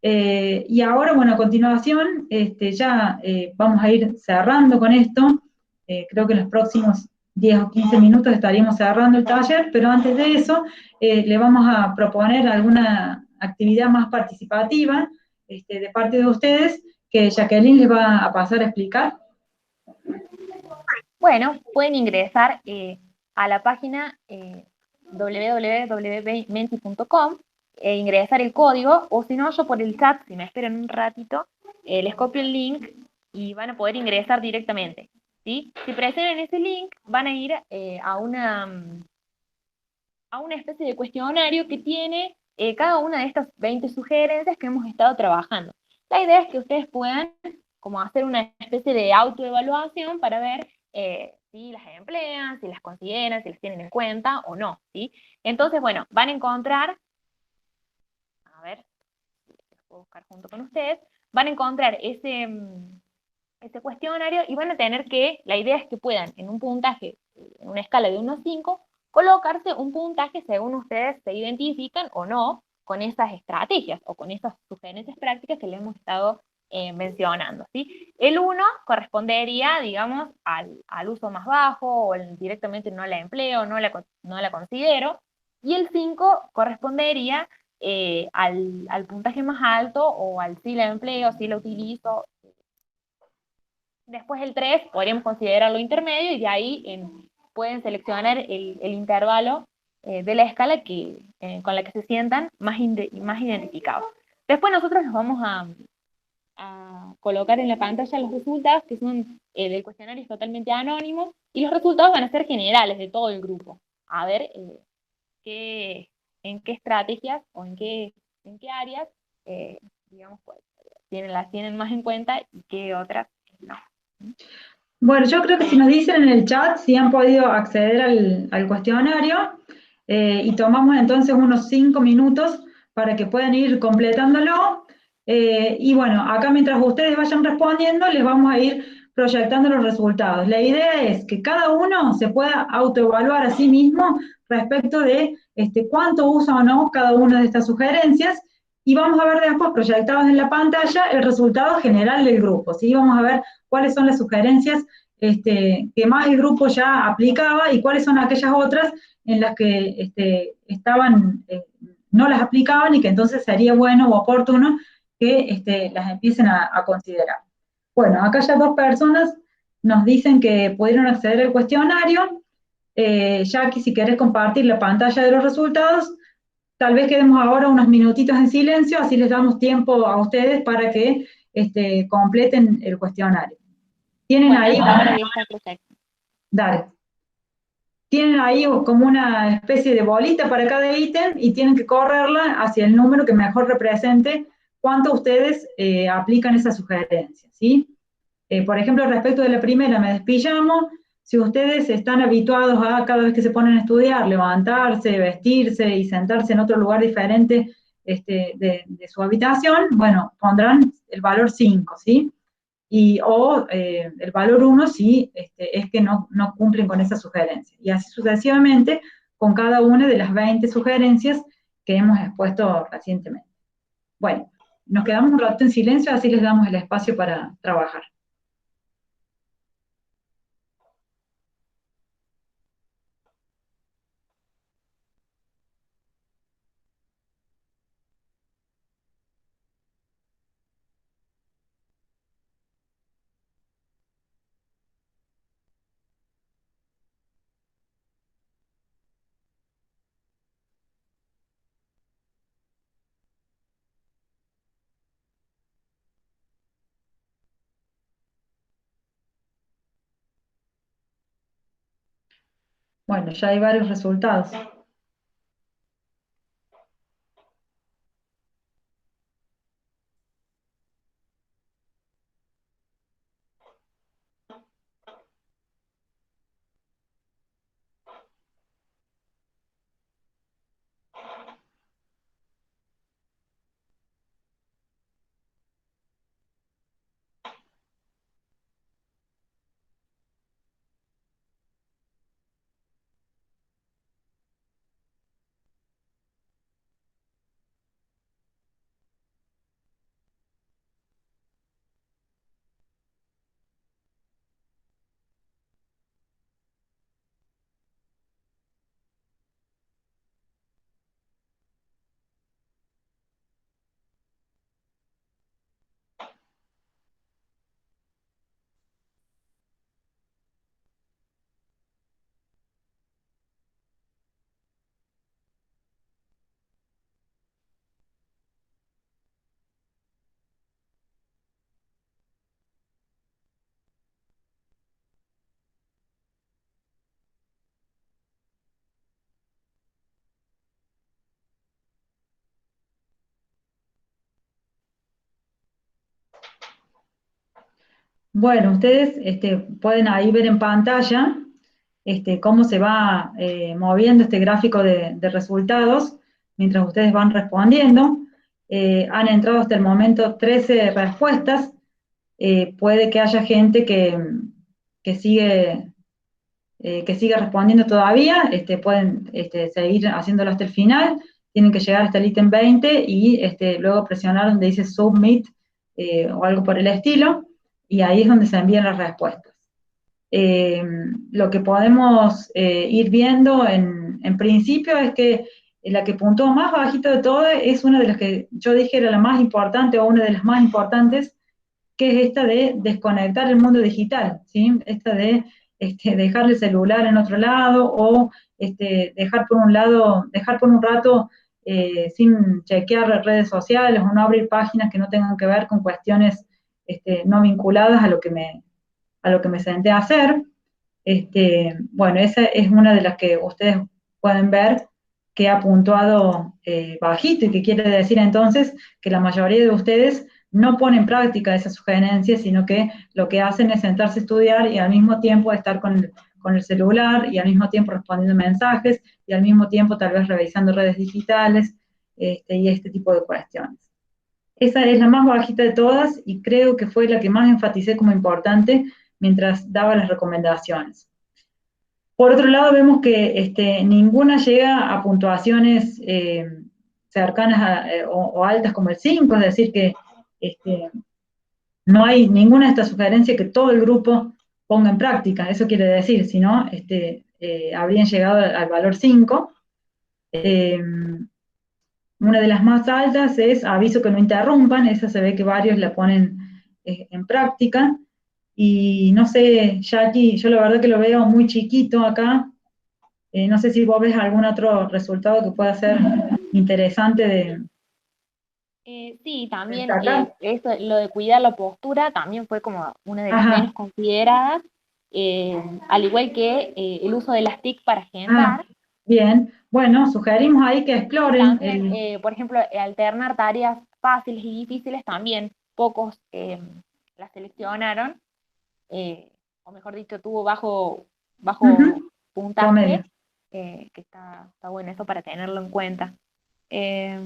Y ahora, bueno, a continuación, ya vamos a ir cerrando con esto. Creo que en los próximos 10 o 15 minutos estaríamos cerrando el taller, pero antes de eso, le vamos a proponer alguna actividad más participativa de parte de ustedes, que Jacqueline les va a pasar a explicar. Bueno, pueden ingresar a la página www.menti.com e ingresar el código, o si no, yo por el chat, si me esperan un ratito, les copio el link y van a poder ingresar directamente, ¿sí? Si presionan ese link, van a ir a una especie de cuestionario que tiene cada una de estas 20 sugerencias que hemos estado trabajando. La idea es que ustedes puedan como hacer una especie de autoevaluación para ver si las emplean, si las consideran, si las tienen en cuenta o no, ¿sí? Entonces, bueno, van a encontrar, a ver, los puedo buscar junto con ustedes, van a encontrar ese cuestionario y van a tener que, la idea es que puedan, en un puntaje, en una escala de 1 a 5, colocarse un puntaje según ustedes se identifican o no con esas estrategias o con esas sugerencias prácticas que le hemos estado mencionando, ¿sí? El 1 correspondería, digamos, al uso más bajo, o directamente no la empleo, no la considero, y el 5 correspondería al puntaje más alto, o al sí la empleo, sí la utilizo. Después el 3 podríamos considerarlo intermedio, y de ahí pueden seleccionar el intervalo de la escala con la que se sientan más identificados. Después nosotros nos vamos a colocar en la pantalla los resultados, que son del cuestionario, es totalmente anónimo, y los resultados van a ser generales de todo el grupo. A ver en qué estrategias o en qué áreas digamos, pues, las tienen más en cuenta y qué otras no. Bueno, yo creo que si nos dicen en el chat si han podido acceder al cuestionario, y tomamos entonces unos 5 minutos para que puedan ir completándolo. Y bueno, acá mientras ustedes vayan respondiendo, les vamos a ir proyectando los resultados. La idea es que cada uno se pueda autoevaluar a sí mismo respecto de cuánto usa o no cada una de estas sugerencias, y vamos a ver después proyectados en la pantalla el resultado general del grupo, ¿sí? Vamos a ver cuáles son las sugerencias que más el grupo ya aplicaba y cuáles son aquellas otras en las que no las aplicaban y que entonces sería bueno o oportuno que las empiecen a considerar. Bueno, acá ya 2 personas nos dicen que pudieron acceder al cuestionario. Jackie, si querés compartir la pantalla de los resultados, tal vez quedemos ahora unos minutitos en silencio, así les damos tiempo a ustedes para que completen el cuestionario. Tienen Bueno, ahí, ahora ya está perfecto. dale, tienen ahí como una especie de bolita para cada ítem y tienen que correrla hacia el número que mejor represente cuánto ustedes aplican esa sugerencia, ¿sí? Por ejemplo, respecto de la primera, me despillamo. Si ustedes están habituados a cada vez que se ponen a estudiar, levantarse, vestirse y sentarse en otro lugar diferente de su habitación, bueno, pondrán el valor 5, ¿sí? O el valor 1 si es que no cumplen con esa sugerencia. Y así sucesivamente con cada una de las 20 sugerencias que hemos expuesto recientemente. Bueno, nos quedamos un rato en silencio, así les damos el espacio para trabajar. Bueno, ya hay varios resultados. Bueno, ustedes pueden ahí ver en pantalla cómo se va moviendo este gráfico de resultados mientras ustedes van respondiendo. Han entrado hasta el momento 13 respuestas. Puede que haya gente que sigue respondiendo todavía. Pueden seguir haciéndolo hasta el final. Tienen que llegar hasta el ítem 20 y luego presionar donde dice Submit o algo por el estilo, y ahí es donde se envían las respuestas. Lo que podemos ir viendo en principio es que la que puntuó más bajito de todo es una de las que yo dije era la más importante o una de las más importantes, que es esta de desconectar el mundo digital, ¿sí? Esta de dejar el celular en otro lado o dejar por un rato sin chequear redes sociales o no abrir páginas que no tengan que ver con cuestiones no vinculadas a lo que me senté a hacer. Bueno, esa es una de las que ustedes pueden ver que ha puntuado bajito, y que quiere decir entonces que la mayoría de ustedes no pone en práctica esas sugerencias, sino que lo que hacen es sentarse a estudiar y al mismo tiempo estar con el celular y al mismo tiempo respondiendo mensajes y al mismo tiempo tal vez revisando redes digitales y este tipo de cuestiones. Esa es la más bajita de todas y creo que fue la que más enfaticé como importante mientras daba las recomendaciones. Por otro lado, vemos que ninguna llega a puntuaciones cercanas o altas como el 5, es decir, que no hay ninguna de estas sugerencias que todo el grupo ponga en práctica. Eso quiere decir, si no, habrían llegado al valor 5. Una de las más altas es aviso que no interrumpan, esa se ve que varios la ponen en práctica. Y no sé, Jackie, yo la verdad que lo veo muy chiquito acá. No sé si vos ves algún otro resultado que pueda ser interesante de Sí, también destacar. esto, lo de cuidar la postura también fue como una de las menos Ajá, consideradas, al igual que el uso de las TIC para ah, agendar. bien. Bueno, sugerimos ahí que Y exploren también, por ejemplo, alternar tareas fáciles y difíciles, también pocos las seleccionaron, o mejor dicho, tuvo bajo ujú, puntaje, promedio. que está bueno eso para tenerlo en cuenta. Eh,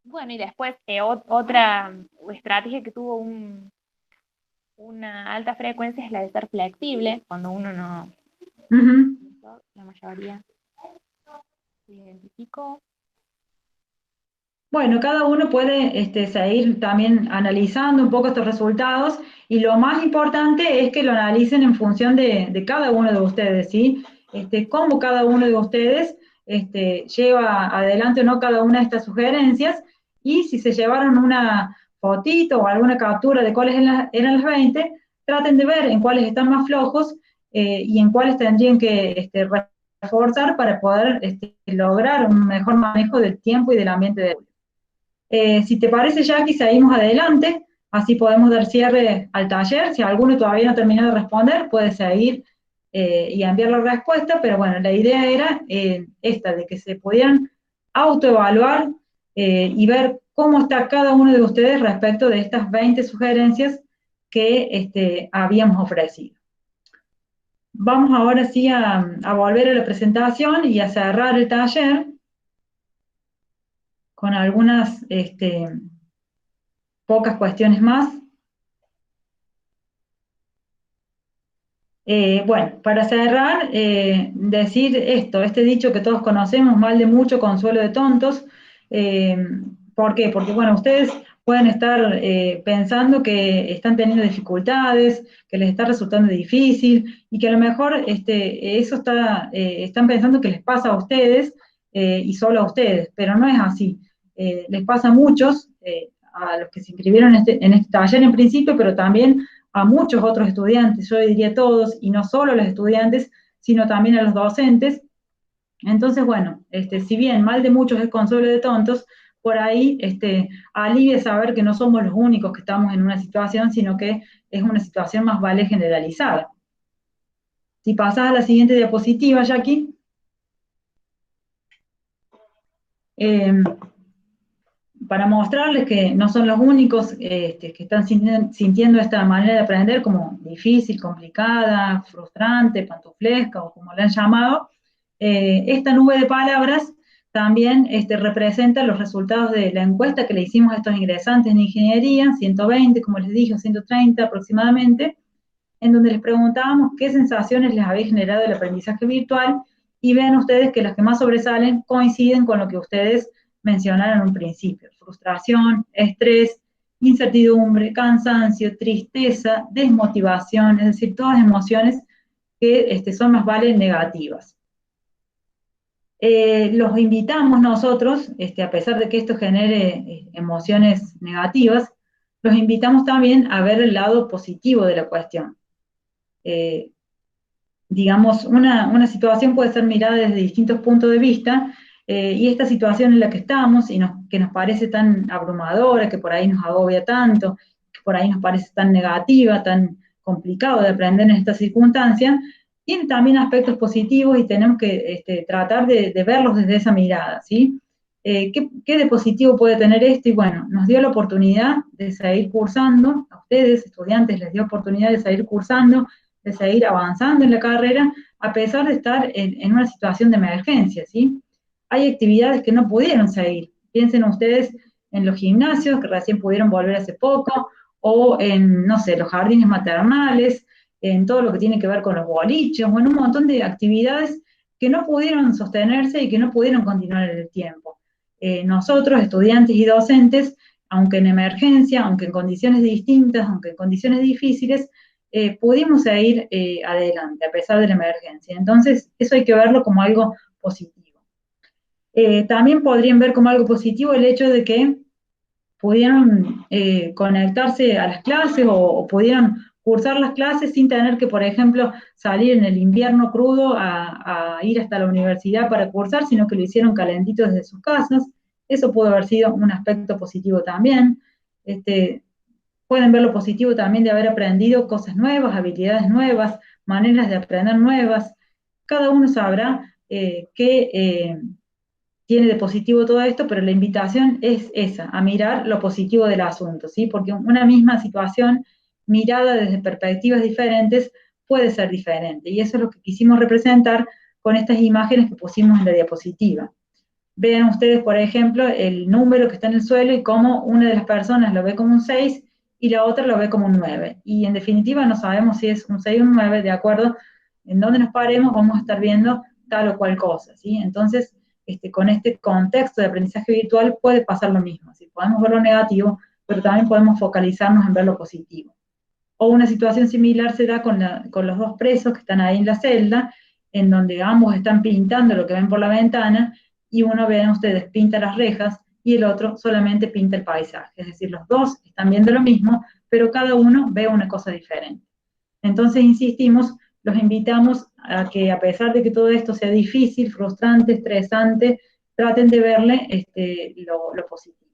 bueno, y después otra estrategia que tuvo una alta frecuencia es la de ser flexible, cuando uno no, Ujú. la mayoría se identificó. Bueno, cada uno puede seguir también analizando un poco estos resultados y lo más importante es que lo analicen en función de cada uno de ustedes, ¿sí? Cómo cada uno de ustedes lleva adelante o no cada una de estas sugerencias y si se llevaron una fotito o alguna captura de cuáles eran las 20, traten de ver en cuáles están más flojos y en cuáles tendrían que reforzar para poder lograr un mejor manejo del tiempo y del ambiente de si te parece, Jackie, seguimos adelante, así podemos dar cierre al taller. Si alguno todavía no terminó de responder, puede seguir y enviar la respuesta, pero bueno, la idea era esta, de que se pudieran autoevaluar y ver cómo está cada uno de ustedes respecto de estas 20 sugerencias que habíamos ofrecido. Vamos ahora sí a volver a la presentación y a cerrar el taller con algunas pocas cuestiones más. Bueno, para cerrar, decir esto, este dicho que todos conocemos, mal de mucho, consuelo de tontos. eh, ¿Por qué? Porque, bueno, ustedes pueden estar pensando que están teniendo dificultades, que les está resultando difícil, y que a lo mejor eso están pensando que les pasa a ustedes y solo a ustedes, pero no es así. Les pasa a muchos, a los que se inscribieron en este taller en principio, pero también a muchos otros estudiantes, yo diría todos, y no solo a los estudiantes, sino también a los docentes. Entonces, bueno, si bien mal de muchos es consuelo de tontos, por ahí alivia saber que no somos los únicos que estamos en una situación, sino que es una situación más vale generalizada. Si pasas a la siguiente diapositiva, Jackie. Eh, para mostrarles que no son los únicos que están sintiendo esta manera de aprender como difícil, complicada, frustrante, pantuflesca o como le han llamado, esta nube de palabras también representa los resultados de la encuesta que le hicimos a estos ingresantes en ingeniería, 120, como les dije, 130 aproximadamente, en donde les preguntábamos qué sensaciones les había generado el aprendizaje virtual, y ven ustedes que las que más sobresalen coinciden con lo que ustedes mencionaron en un principio: frustración, estrés, incertidumbre, cansancio, tristeza, desmotivación, es decir, todas emociones que son más vale negativas. Los invitamos nosotros, a pesar de que esto genere emociones negativas, los invitamos también a ver el lado positivo de la cuestión. Digamos, una situación puede ser mirada desde distintos puntos de vista, y esta situación en la que estamos, y que nos parece tan abrumadora, que por ahí nos agobia tanto, que por ahí nos parece tan negativa, tan complicado de aprender en esta circunstancia, tiene también aspectos positivos y tenemos que tratar de verlos desde esa mirada, ¿sí? ¿Qué de positivo puede tener esto? Y bueno, nos dio la oportunidad de seguir cursando, a ustedes, estudiantes, les dio oportunidad de seguir cursando, de seguir avanzando en la carrera, a pesar de estar en una situación de emergencia, ¿sí? Hay actividades que no pudieron seguir. Piensen ustedes en los gimnasios, que recién pudieron volver hace poco, o en, no sé, los jardines maternales, en todo lo que tiene que ver con los boliches, bueno, un montón de actividades que no pudieron sostenerse y que no pudieron continuar en el tiempo. Nosotros, estudiantes y docentes, aunque en emergencia, aunque en condiciones distintas, aunque en condiciones difíciles, pudimos seguir adelante a pesar de la emergencia. Entonces, eso hay que verlo como algo positivo. También podrían ver como algo positivo el hecho de que pudieron conectarse a las clases o pudieron cursar las clases sin tener que, por ejemplo, salir en el invierno crudo a ir hasta la universidad para cursar, sino que lo hicieron calentito desde sus casas. Eso pudo haber sido un aspecto positivo también. Pueden ver lo positivo también de haber aprendido cosas nuevas, habilidades nuevas, maneras de aprender nuevas. Cada uno sabrá qué tiene de positivo todo esto, pero la invitación es esa, a mirar lo positivo del asunto, ¿sí? Porque una misma situación, mirada desde perspectivas diferentes, puede ser diferente. Y eso es lo que quisimos representar con estas imágenes que pusimos en la diapositiva. Vean ustedes, por ejemplo, el número que está en el suelo y cómo una de las personas lo ve como un 6 y la otra lo ve como un 9. Y en definitiva no sabemos si es un 6 o un 9, de acuerdo en dónde nos paremos, vamos a estar viendo tal o cual cosa, ¿sí? Entonces, con este contexto de aprendizaje virtual puede pasar lo mismo, ¿sí? Podemos ver lo negativo, pero también podemos focalizarnos en ver lo positivo. O una situación similar se da con los dos presos que están ahí en la celda, en donde ambos están pintando lo que ven por la ventana, y uno, ven ustedes, pinta las rejas, y el otro solamente pinta el paisaje. Es decir, los dos están viendo lo mismo, pero cada uno ve una cosa diferente. Entonces, insistimos, los invitamos a que, a pesar de que todo esto sea difícil, frustrante, estresante, traten de verle lo positivo.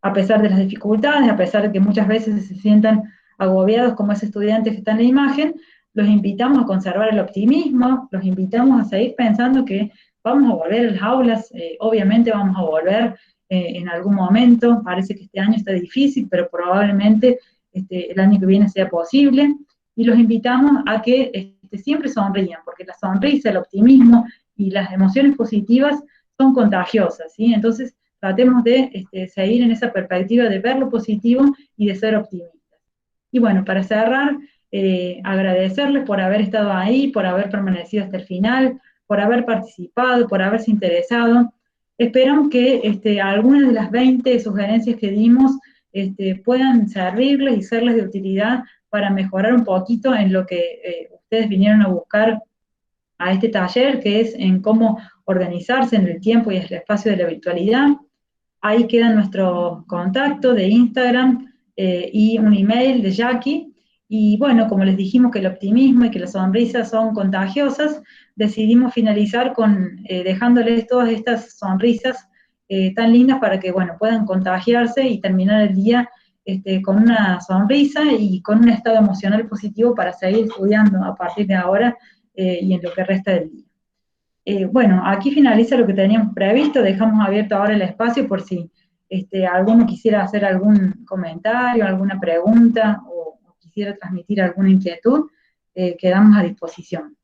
A pesar de las dificultades, a pesar de que muchas veces se sientan agobiados como ese estudiante que está en la imagen, los invitamos a conservar el optimismo, los invitamos a seguir pensando que vamos a volver a las aulas, obviamente vamos a volver en algún momento, parece que este año está difícil, pero probablemente el año que viene sea posible, y los invitamos a que siempre sonrían, porque la sonrisa, el optimismo y las emociones positivas son contagiosas, ¿sí? Entonces, tratemos de seguir en esa perspectiva de ver lo positivo y de ser optimistas. Y bueno, para cerrar, agradecerles por haber estado ahí, por haber permanecido hasta el final, por haber participado, por haberse interesado. Esperamos que algunas de las 20 sugerencias que dimos puedan servirles y serles de utilidad para mejorar un poquito en lo que ustedes vinieron a buscar a este taller, que es en cómo organizarse en el tiempo y el espacio de la virtualidad. Ahí queda nuestro contacto de Instagram y un email de Jackie. Y bueno, como les dijimos que el optimismo y que las sonrisas son contagiosas, decidimos finalizar dejándoles todas estas sonrisas tan lindas para que, bueno, puedan contagiarse y terminar el día con una sonrisa y con un estado emocional positivo para seguir estudiando a partir de ahora y en lo que resta del día. Bueno, aquí finaliza lo que teníamos previsto, dejamos abierto ahora el espacio por si alguno quisiera hacer algún comentario, alguna pregunta o quisiera transmitir alguna inquietud, quedamos a disposición.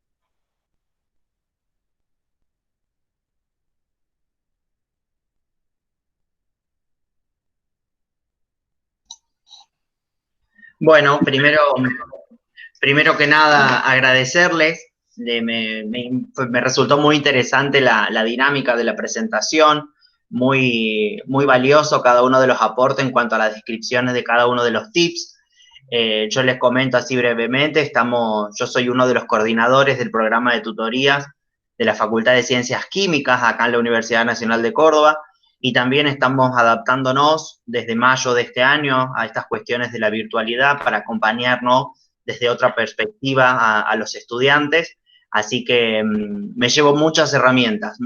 Bueno, primero que nada agradecerles, me resultó muy interesante la dinámica de la presentación, muy valioso cada uno de los aportes en cuanto a las descripciones de cada uno de los tips. Yo les comento así brevemente, yo soy uno de los coordinadores del programa de tutorías de la Facultad de Ciencias Químicas acá en la Universidad Nacional de Córdoba, y también estamos adaptándonos desde mayo de este año a estas cuestiones de la virtualidad para acompañarnos desde otra perspectiva a los estudiantes. Así que me llevo muchas herramientas,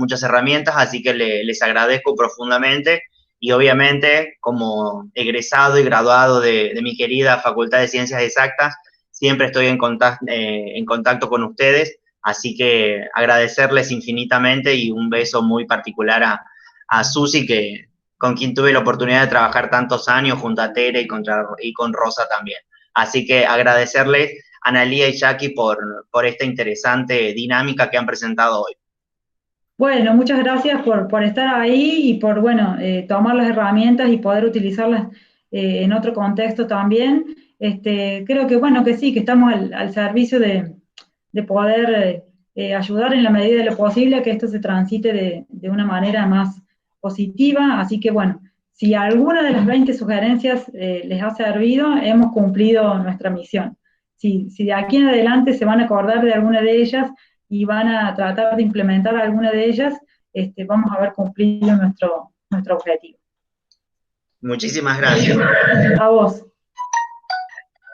así que les agradezco profundamente. Y obviamente, como egresado y graduado de mi querida Facultad de Ciencias Exactas, siempre estoy en contacto con ustedes, así que agradecerles infinitamente y un beso muy particular a Susi, con quien tuve la oportunidad de trabajar tantos años junto a Tere y con Rosa también. Así que agradecerles a Analía y Jackie por esta interesante dinámica que han presentado hoy. Bueno, muchas gracias por estar ahí y por, bueno, tomar las herramientas y poder utilizarlas en otro contexto también. Creo que, bueno, que sí, que estamos al servicio de poder ayudar en la medida de lo posible a que esto se transite de una manera más positiva. Así que, bueno, si alguna de las 20 sugerencias les ha servido, hemos cumplido nuestra misión. Si de aquí en adelante se van a acordar de alguna de ellas y van a tratar de implementar alguna de ellas, vamos a haber cumplido nuestro objetivo. Muchísimas gracias. A vos.